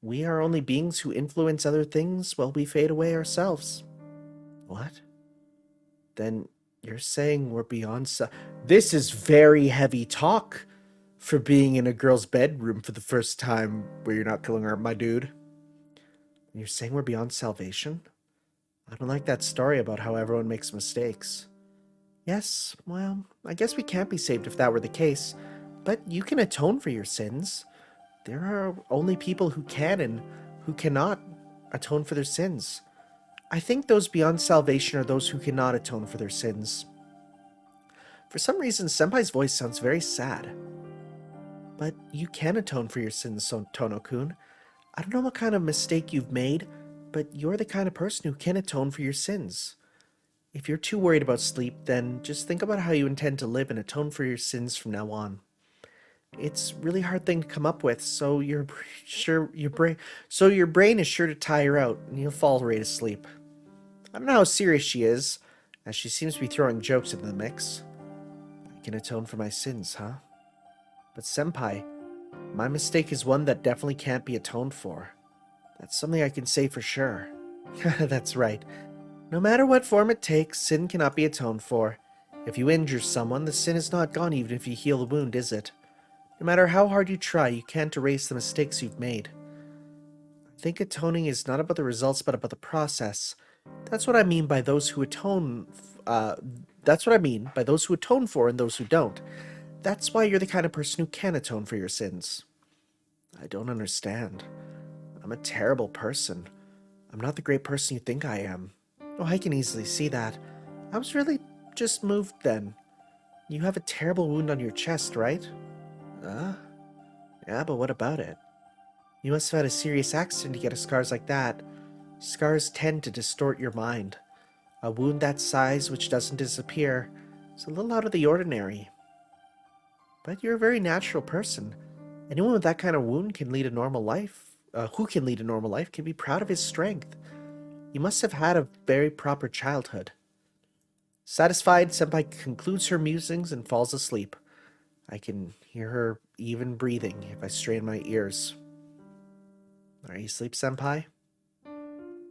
We are only beings who influence other things while we fade away ourselves. What? Then you're saying we're beyond This is very heavy talk for being in a girl's bedroom for the first time where you're not killing her, my dude. You're saying we're beyond salvation? I don't like that story about how everyone makes mistakes. Yes, well, I guess we can't be saved if that were the case, but you can atone for your sins. There are only people who can and who cannot atone for their sins. I think those beyond salvation are those who cannot atone for their sins. For some reason, Senpai's voice sounds very sad. But you can atone for your sins, Tono-kun. I don't know what kind of mistake you've made, but you're the kind of person who can atone for your sins. If you're too worried about sleep, then just think about how you intend to live and atone for your sins from now on. It's a really hard thing to come up with, so your brain is sure to tire out, and you'll fall right asleep. I don't know how serious she is, as she seems to be throwing jokes into the mix. I can atone for my sins, huh? But Senpai, my mistake is one that definitely can't be atoned for. That's something I can say for sure. That's right. No matter what form it takes, sin cannot be atoned for. If you injure someone, the sin is not gone even if you heal the wound, is it? No matter how hard you try, you can't erase the mistakes you've made. I think atoning is not about the results, but about the process. That's what I mean by those who atone. That's what I mean by those who atone for and those who don't. That's why you're the kind of person who can atone for your sins. I don't understand. I'm a terrible person. I'm not the great person you think I am. Oh, I can easily see that. I was really just moved then. You have a terrible wound on your chest, right? Yeah, but what about it? You must have had a serious accident to get scars like that. Scars tend to distort your mind. A wound that size which doesn't disappear is a little out of the ordinary. But you're a very natural person. Anyone with that kind of wound can lead a normal life. Who can lead a normal life can be proud of his strength. You must have had a very proper childhood. Satisfied, Senpai concludes her musings and falls asleep. I can hear her even breathing if I strain my ears. Are you asleep, Senpai?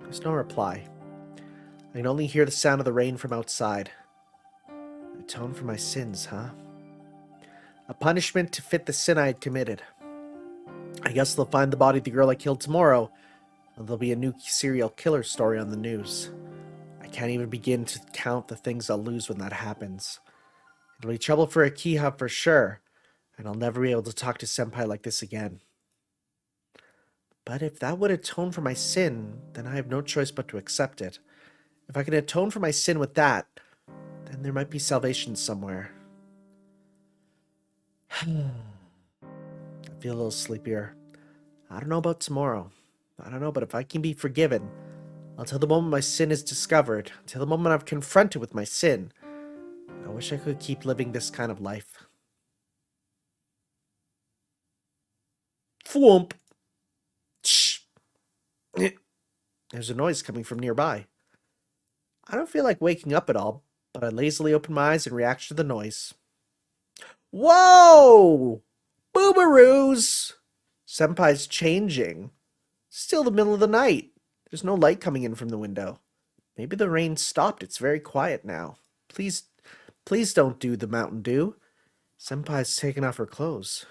There's no reply. I can only hear the sound of the rain from outside. Atone for my sins, huh? A punishment to fit the sin I had committed. I guess they'll find the body of the girl I killed tomorrow, and there'll be a new serial killer story on the news. I can't even begin to count the things I'll lose when that happens. It'll be trouble for Akiha for sure, and I'll never be able to talk to Senpai like this again. But if that would atone for my sin, then I have no choice but to accept it. If I can atone for my sin with that, then there might be salvation somewhere. I feel a little sleepier. I don't know about tomorrow. I don't know, but if I can be forgiven, until the moment my sin is discovered, until the moment I'm confronted with my sin, I wish I could keep living this kind of life. Thwomp! Shh! There's a noise coming from nearby. I don't feel like waking up at all, but I lazily open my eyes in reaction to the noise. Whoa! Boobaroos! Senpai's changing. Still the middle of the night. There's no light coming in from the window. Maybe the rain stopped. It's very quiet now. Please don't do the Mountain Dew. Senpai's taken off her clothes.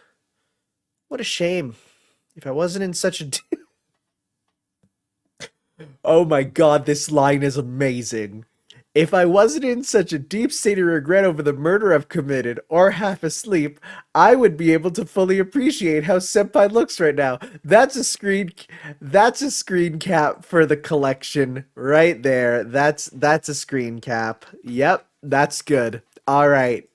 What a shame. If I wasn't in such a... Oh my god, this line is amazing. If I wasn't in such a deep state of regret over the murder I've committed, or half asleep, I would be able to fully appreciate how Senpai looks right now. That's a screen cap for the collection right there. That's a screen cap. Yep, that's good. All right.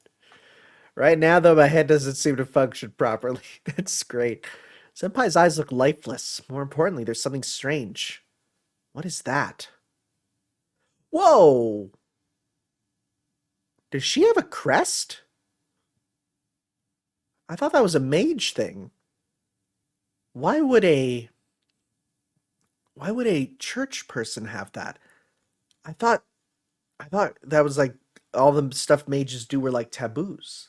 Right now though, my head doesn't seem to function properly. That's great. Senpai's eyes look lifeless. More importantly, there's something strange. What is that? Whoa! Does she have a crest? I thought that was a mage thing. Why would a church person have that? I thought that was like all the stuff mages do were like taboos.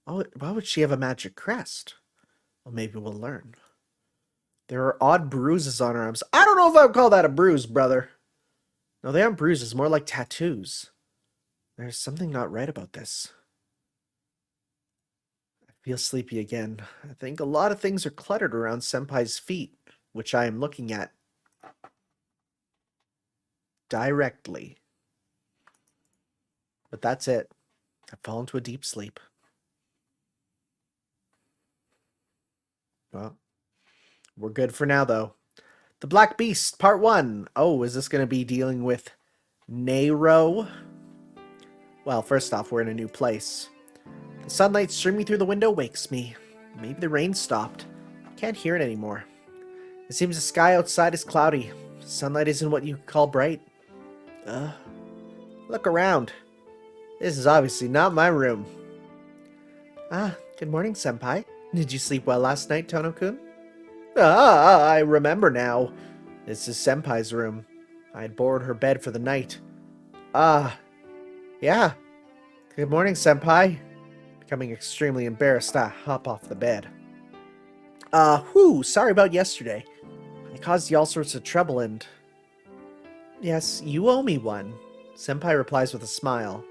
Why would she have a magic crest? Well, maybe we'll learn. There are odd bruises on her arms. I don't know if I would call that a bruise, brother. No, they aren't bruises, more like tattoos. There's something not right about this. I feel sleepy again. I think a lot of things are cluttered around Senpai's feet, which I am looking at directly. But that's it. I've fallen to a deep sleep. Well, we're good for now, though. The Black Beast, Part 1. Oh, is this going to be dealing with Nero? Well, first off, we're in a new place. The sunlight streaming through the window wakes me. Maybe the rain stopped. I can't hear it anymore. It seems the sky outside is cloudy. Sunlight isn't what you call bright. Look around. This is obviously not my room. Ah, good morning, Senpai. Did you sleep well last night, Tono-kun? I remember now. This is Senpai's room. I had borrowed her bed for the night. Yeah. Good morning, Senpai. Becoming extremely embarrassed, I hop off the bed. Sorry about yesterday. I caused you all sorts of trouble and... Yes, you owe me one. Senpai replies with a smile.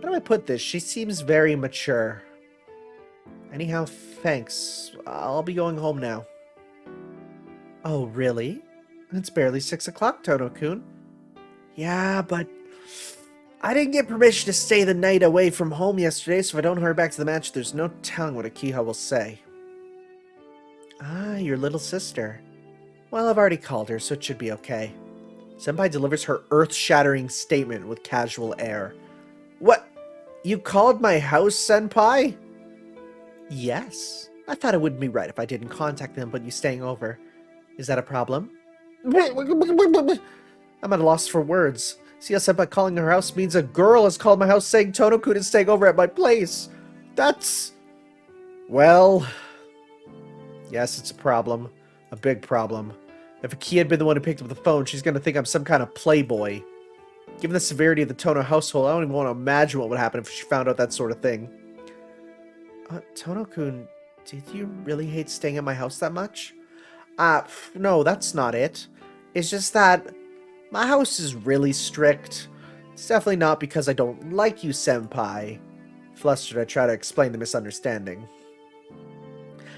How do I put this? She seems very mature. Anyhow, thanks. I'll be going home now. Oh, really? It's barely 6 o'clock, Tono-kun. Yeah, but... I didn't get permission to stay the night away from home yesterday, so if I don't hurry back to the match, there's no telling what Akiha will say. Ah, your little sister. Well, I've already called her, so it should be okay. Senpai delivers her earth-shattering statement with casual air. What? You called my house, Senpai? Yes. I thought it wouldn't be right if I didn't contact them but you staying over. Is that a problem? I'm at a loss for words. See how Senpai calling her house means a girl has called my house saying Tono-kun is staying over at my place. That's... Well... Yes, it's a problem. A big problem. If Aki had been the one who picked up the phone, she's going to think I'm some kind of playboy. Given the severity of the Tono household, I don't even want to imagine what would happen if she found out that sort of thing. Tono-kun, did you really hate staying at my house that much? No, that's not it. It's just that my house is really strict. It's definitely not because I don't like you, Senpai. Flustered, I try to explain the misunderstanding.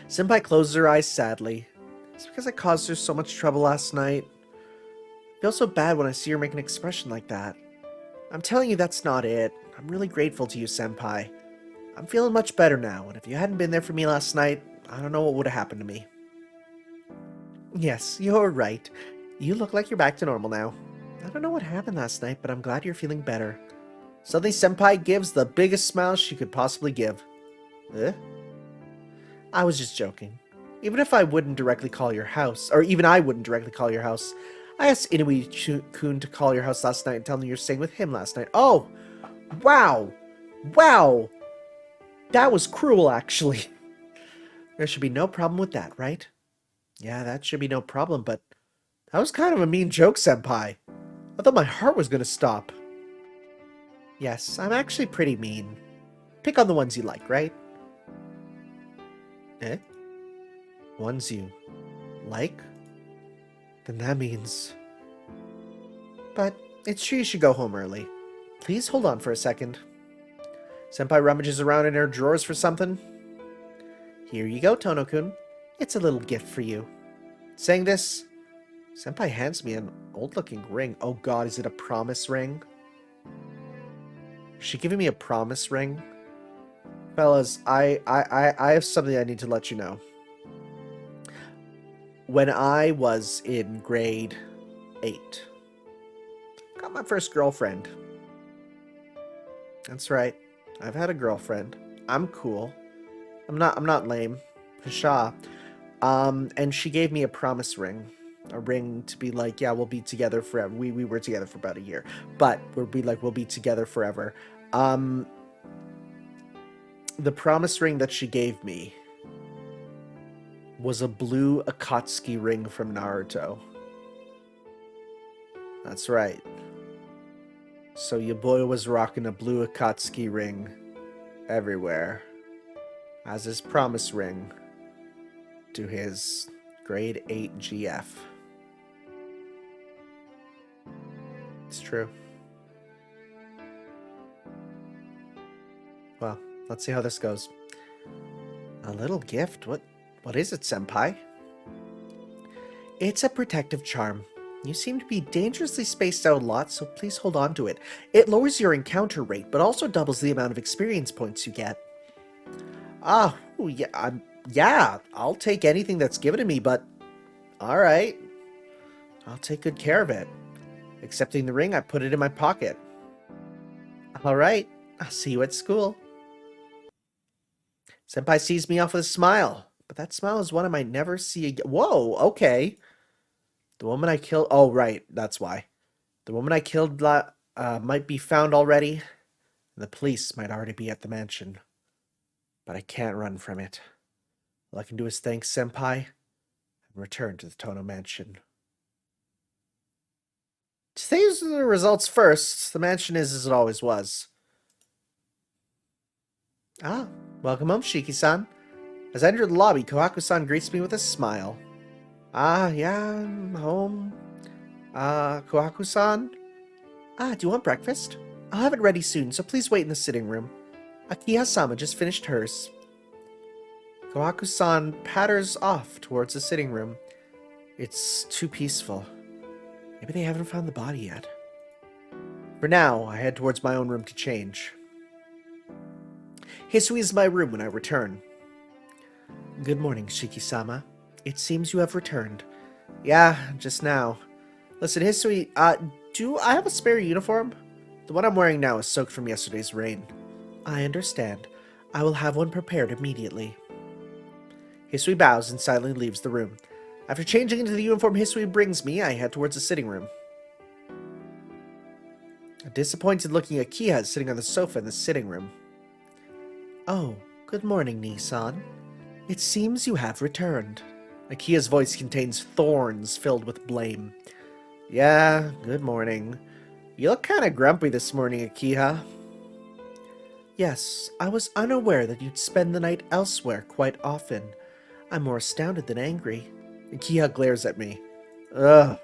Senpai closes her eyes sadly. It's because I caused her so much trouble last night. I feel so bad when I see her make an expression like that. I'm telling you that's not it. I'm really grateful to you, Senpai. I'm feeling much better now, and if you hadn't been there for me last night, I don't know what would have happened to me. Yes, you're right. You look like you're back to normal now. I don't know what happened last night, but I'm glad you're feeling better. Suddenly, Senpai gives the biggest smile she could possibly give. I was just joking. Even if I wouldn't directly call your house, or even I wouldn't directly call your house, I asked Inui-kun to call your house last night and tell me you're staying with him last night. Oh! Wow! Wow! That was cruel, actually. There should be no problem with that, right? Yeah, that should be no problem, but that was kind of a mean joke, Senpai. I thought my heart was going to stop. Yes, I'm actually pretty mean. Pick on the ones you like, right? Ones you like? Then that means... But it's true you should go home early. Please hold on for a second. Senpai rummages around in her drawers for something. Here you go, Tono-kun. It's a little gift for you. Saying this, Senpai hands me an old-looking ring. Oh god, is it a promise ring? Is she giving me a promise ring? Fellas, I have something I need to let you know. When I was in grade 8, got my first girlfriend. That's right. I've had a girlfriend. I'm cool. I'm not lame. Pshaw. And she gave me a promise ring. A ring to be like, yeah, we'll be together forever. We were together for about a year. But we'll be together forever. The promise ring that she gave me was a blue Akatsuki ring from Naruto. That's right. So your boy was rocking a blue Akatsuki ring everywhere as his promise ring to his grade 8 GF. It's true. Well, let's see how this goes. A little gift? What is it, Senpai? It's a protective charm. You seem to be dangerously spaced out a lot, so please hold on to it. It lowers your encounter rate, but also doubles the amount of experience points you get. Ah, yeah, I'll take anything that's given to me, but alright. I'll take good care of it. Accepting the ring, I put it in my pocket. Alright, I'll see you at school. Senpai sees me off with a smile, but that smile is one I might never see again. Whoa, okay. The woman I killed... Oh, right, that's why. The woman I killed might be found already. The police might already be at the mansion. But I can't run from it. All I can do is thank Senpai and return to the Tono mansion. To say the results first, the mansion is as it always was. Ah, welcome home, Shiki-san. As I enter the lobby, Kohaku-san greets me with a smile. Ah, yeah, I'm home. Kohaku-san? Ah, do you want breakfast? I'll have it ready soon, so please wait in the sitting room. Akiha-sama just finished hers. Kohaku-san patters off towards the sitting room. It's too peaceful. Maybe they haven't found the body yet. For now, I head towards my own room to change. Hisui is my room when I return. Good morning, Shiki-sama. It seems you have returned. Yeah, just now. Listen, Hisui, do I have a spare uniform? The one I'm wearing now is soaked from yesterday's rain. I understand. I will have one prepared immediately. Hisui bows and silently leaves the room. After changing into the uniform Hisui brings me, I head towards the sitting room. A disappointed-looking Akiha is sitting on the sofa in the sitting room. Oh, good morning, Nissan. It seems you have returned. Akiha's voice contains thorns filled with blame. Yeah, good morning. You look kind of grumpy this morning, Akiha. Yes, I was unaware that you'd spend the night elsewhere quite often. I'm more astounded than angry. Akiha glares at me. Ugh.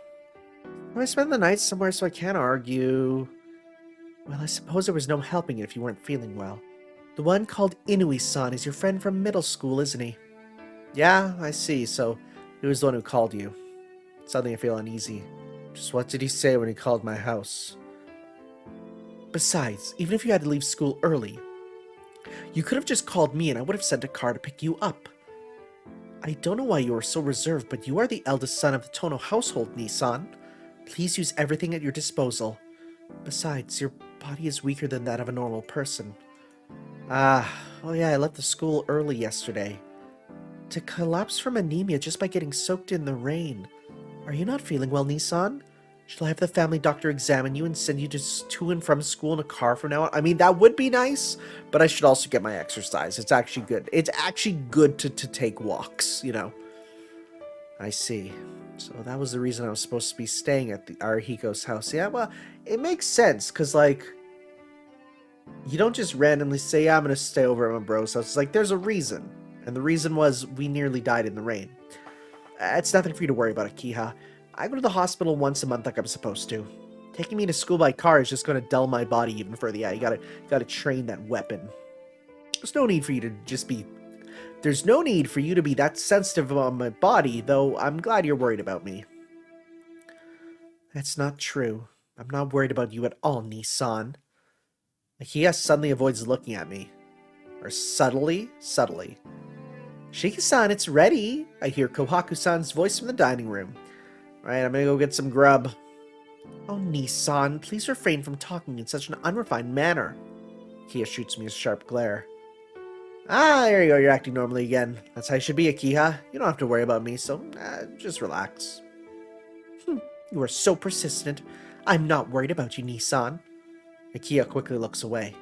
I spend the night somewhere so I can't argue. Well, I suppose there was no helping it if you weren't feeling well. The one called Inui-san is your friend from middle school, isn't he? Yeah, I see, so he was the one who called you. Suddenly I feel uneasy. Just what did he say when he called my house? Besides, even if you had to leave school early, you could have just called me and I would have sent a car to pick you up. I don't know why you are so reserved, but you are the eldest son of the Tono household, Nissan. Please use everything at your disposal. Besides, your body is weaker than that of a normal person. Oh yeah, I left the school early yesterday. To collapse from anemia just by getting soaked in the rain. Are you not feeling well, Nissan? Shall I have the family doctor examine you and send you to and from school in a car from now on? I mean, that would be nice, but I should also get my exercise. It's actually good. It's actually good to take walks, you know. I see. So that was the reason I was supposed to be staying at Arihiko's house. Yeah, well, it makes sense, because, like, you don't just randomly say, yeah, I'm going to stay over at my bro's house. It's like, there's a reason. And the reason was we nearly died in the rain. It's nothing for you to worry about, Akiha. I go to the hospital once a month like I'm supposed to. Taking me to school by car is just going to dull my body even further. Yeah, you gotta train that weapon. There's no need for you to just be... There's no need for you to be that sensitive about my body, though I'm glad you're worried about me. That's not true. I'm not worried about you at all, Nissan. Akiya suddenly avoids looking at me. Or subtly. Shiki-san, it's ready! I hear Kohaku-san's voice from the dining room. Alright, I'm gonna go get some grub. Oh, Nissan, please refrain from talking in such an unrefined manner. Akiya shoots me a sharp glare. Ah, there you go, you're acting normally again. That's how you should be, Akiha. You don't have to worry about me, so just relax. You are so persistent. I'm not worried about you, Nissan. Akiya quickly looks away.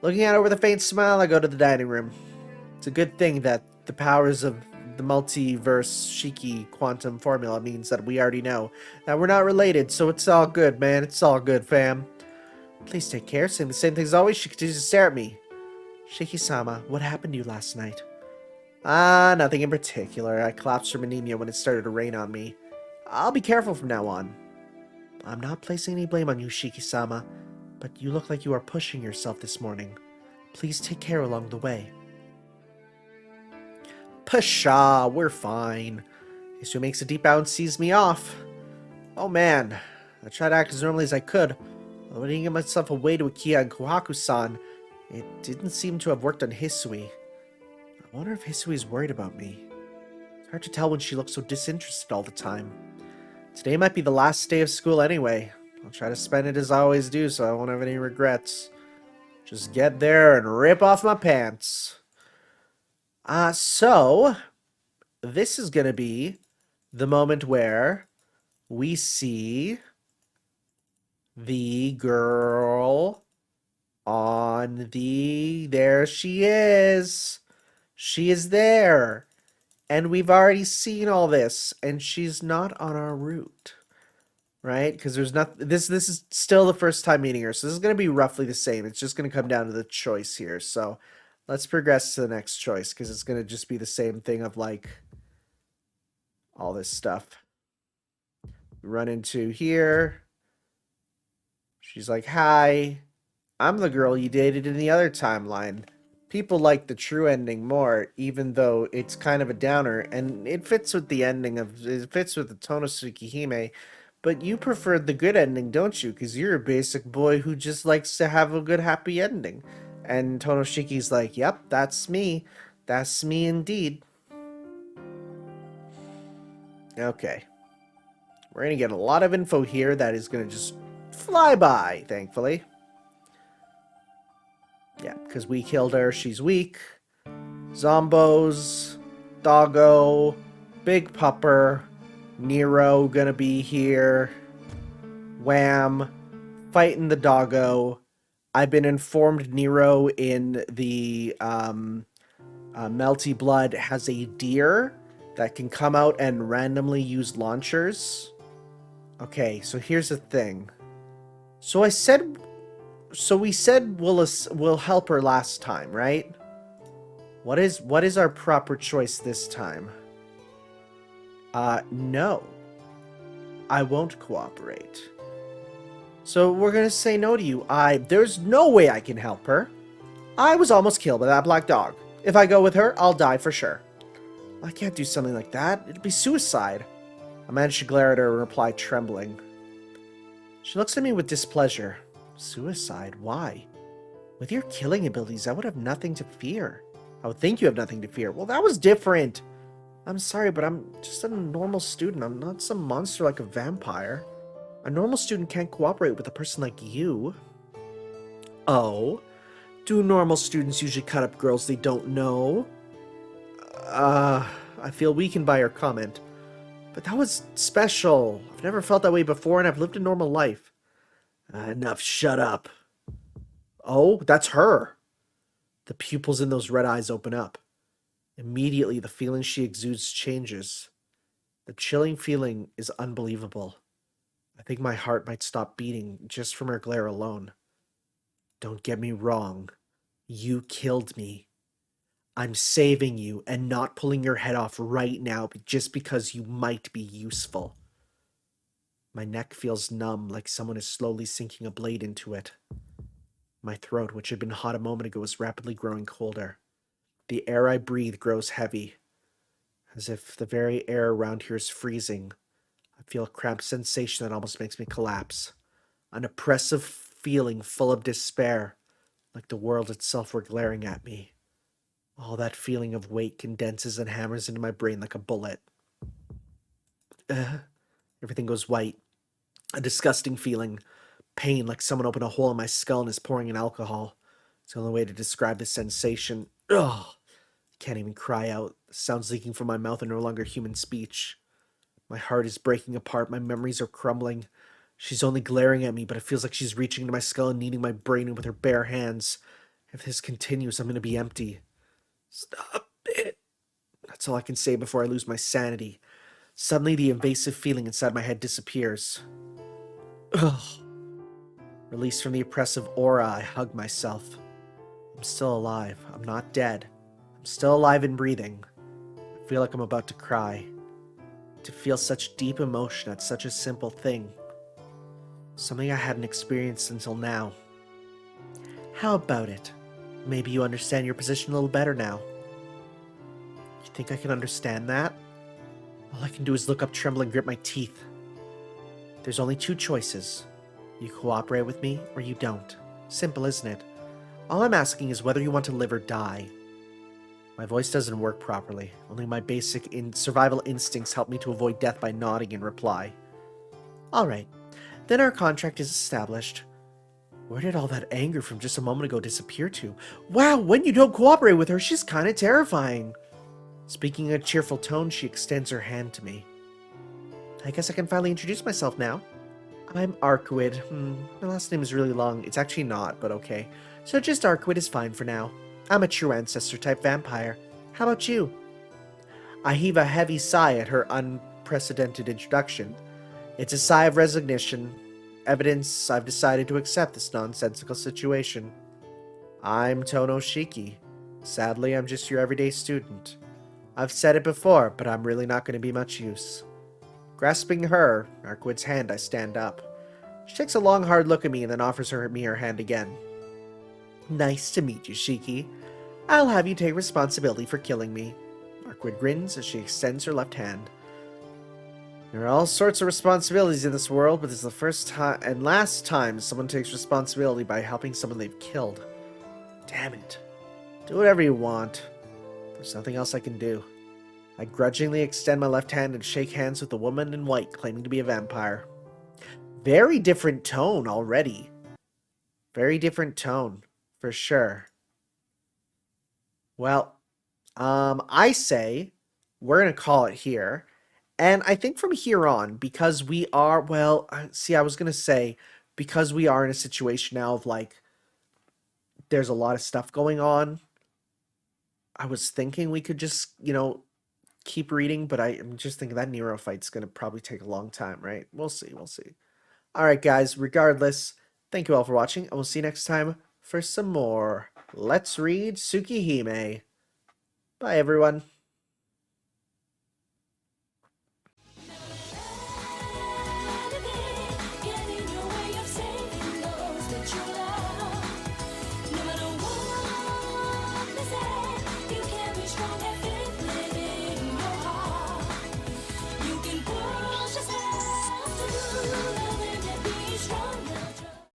Looking at her with a faint smile, I go to the dining room. It's a good thing that the powers of the multiverse Shiki quantum formula means that we already know that we're not related, so it's all good, man. It's all good, fam. Please take care. Saying the same thing as always, she continues to stare at me. Shiki-sama, what happened to you last night? Nothing in particular. I collapsed from anemia when it started to rain on me. I'll be careful from now on. I'm not placing any blame on you, Shiki-sama, but you look like you are pushing yourself this morning. Please take care along the way. Pshaw, we're fine. Isu makes a deep bow and sees me off. Oh man, I tried to act as normally as I could. Although I didn't get myself away to Akiya and Kohaku-san, it didn't seem to have worked on Hisui. I wonder if Hisui's worried about me. It's hard to tell when she looks so disinterested all the time. Today might be the last day of school anyway. I'll try to spend it as I always do so I won't have any regrets. Just get there and rip off my pants. So, this is going to be the moment where we see the girl on the... There she is. She is there. And we've already seen all this, and she's not on our route. Right? Because there's not... This is still the first time meeting her, so this is going to be roughly the same. It's just going to come down to the choice here. So, let's progress to the next choice, because it's going to just be the same thing of, like, all this stuff. We run into here. She's like, hi, I'm the girl you dated in the other timeline. People like the true ending more, even though it's kind of a downer, and it fits with the ending of... It fits with the tone of Tsukihime, but you preferred the good ending, don't you? Because you're a basic boy who just likes to have a good, happy ending. And Tonoshiki's like, yep, that's me. That's me indeed. Okay. We're going to get a lot of info here that is going to just fly by, thankfully. Yeah, because we killed her. She's weak. Zombos. Doggo. Big Pupper. Nero gonna be here. Wham. Fighting the doggo. I've been informed Nero in the Melty Blood has a deer that can come out and randomly use launchers. Okay, so here's the thing. So we said we'll help her last time, right? What is our proper choice this time? No. I won't cooperate. So we're gonna say no to you. There's no way I can help her. I was almost killed by that black dog. If I go with her, I'll die for sure. I can't do something like that. It'd be suicide. I managed to glare at her and reply, trembling. She looks at me with displeasure. Suicide? Why? With your killing abilities, I would have nothing to fear. I would think you have nothing to fear. Well, that was different. I'm sorry, but I'm just a normal student. I'm not some monster like a vampire. A normal student can't cooperate with a person like you. Oh? Do normal students usually cut up girls they don't know? I feel weakened by her comment. But that was special. I've never felt that way before, and I've lived a normal life. Enough, shut up. Oh, that's her. The pupils in those red eyes open up. Immediately, the feeling she exudes changes. The chilling feeling is unbelievable. I think my heart might stop beating just from her glare alone. Don't get me wrong. You killed me. I'm saving you and not pulling your head off right now just because you might be useful. My neck feels numb, like someone is slowly sinking a blade into it. My throat, which had been hot a moment ago, is rapidly growing colder. The air I breathe grows heavy, as if the very air around here is freezing. I feel a cramped sensation that almost makes me collapse. An oppressive feeling full of despair, like the world itself were glaring at me. All that feeling of weight condenses and hammers into my brain like a bullet. Everything goes white. A disgusting feeling. Pain, like someone opened a hole in my skull and is pouring in alcohol. It's the only way to describe the sensation. Ugh! I can't even cry out. The sounds leaking from my mouth are no longer human speech. My heart is breaking apart. My memories are crumbling. She's only glaring at me, but it feels like she's reaching into my skull and kneading my brain with her bare hands. If this continues, I'm going to be empty. Stop it. That's all I can say before I lose my sanity. Suddenly, the invasive feeling inside my head disappears. Ugh. Released from the oppressive aura, I hug myself. I'm still alive. I'm not dead. I'm still alive and breathing. I feel like I'm about to cry. To feel such deep emotion at such a simple thing. Something I hadn't experienced until now. How about it? Maybe you understand your position a little better now. You think I can understand that? All I can do is look up, tremble, and grit my teeth. There's only two choices. You cooperate with me, or you don't. Simple, isn't it? All I'm asking is whether you want to live or die. My voice doesn't work properly. Only my basic survival instincts help me to avoid death by nodding in reply. Alright, then our contract is established. Where did all that anger from just a moment ago disappear to? Wow, when you don't cooperate with her, she's kinda terrifying. Speaking in a cheerful tone, she extends her hand to me. I guess I can finally introduce myself now. I'm Arkwid. My last name is really long. It's actually not, but okay. So just Arkwid is fine for now. I'm a true ancestor-type vampire. How about you? I heave a heavy sigh at her unprecedented introduction. It's a sigh of resignation. Evidence I've decided to accept this nonsensical situation. I'm Tono Shiki. Sadly, I'm just your everyday student. I've said it before, but I'm really not going to be much use. Grasping her, Arkwid's hand, I stand up. She takes a long, hard look at me and then offers me her hand again. Nice to meet you, Shiki. I'll have you take responsibility for killing me. Arkwid grins as she extends her left hand. There are all sorts of responsibilities in this world, but this is the first time and last time someone takes responsibility by helping someone they've killed. Damn it. Do whatever you want. There's nothing else I can do. I grudgingly extend my left hand and shake hands with the woman in white claiming to be a vampire. Very different tone already. Very different tone, for sure. Well, I say we're going to call it here. And I think from here on, because we are, well, see, I was going to say, because we are in a situation now of like, there's a lot of stuff going on, I was thinking we could just, keep reading, but I'm just thinking that Nero fight's going to probably take a long time, right? We'll see, we'll see. All right, guys, regardless, thank you all for watching, and we'll see you next time for some more Let's Read Tsukihime. Bye, everyone.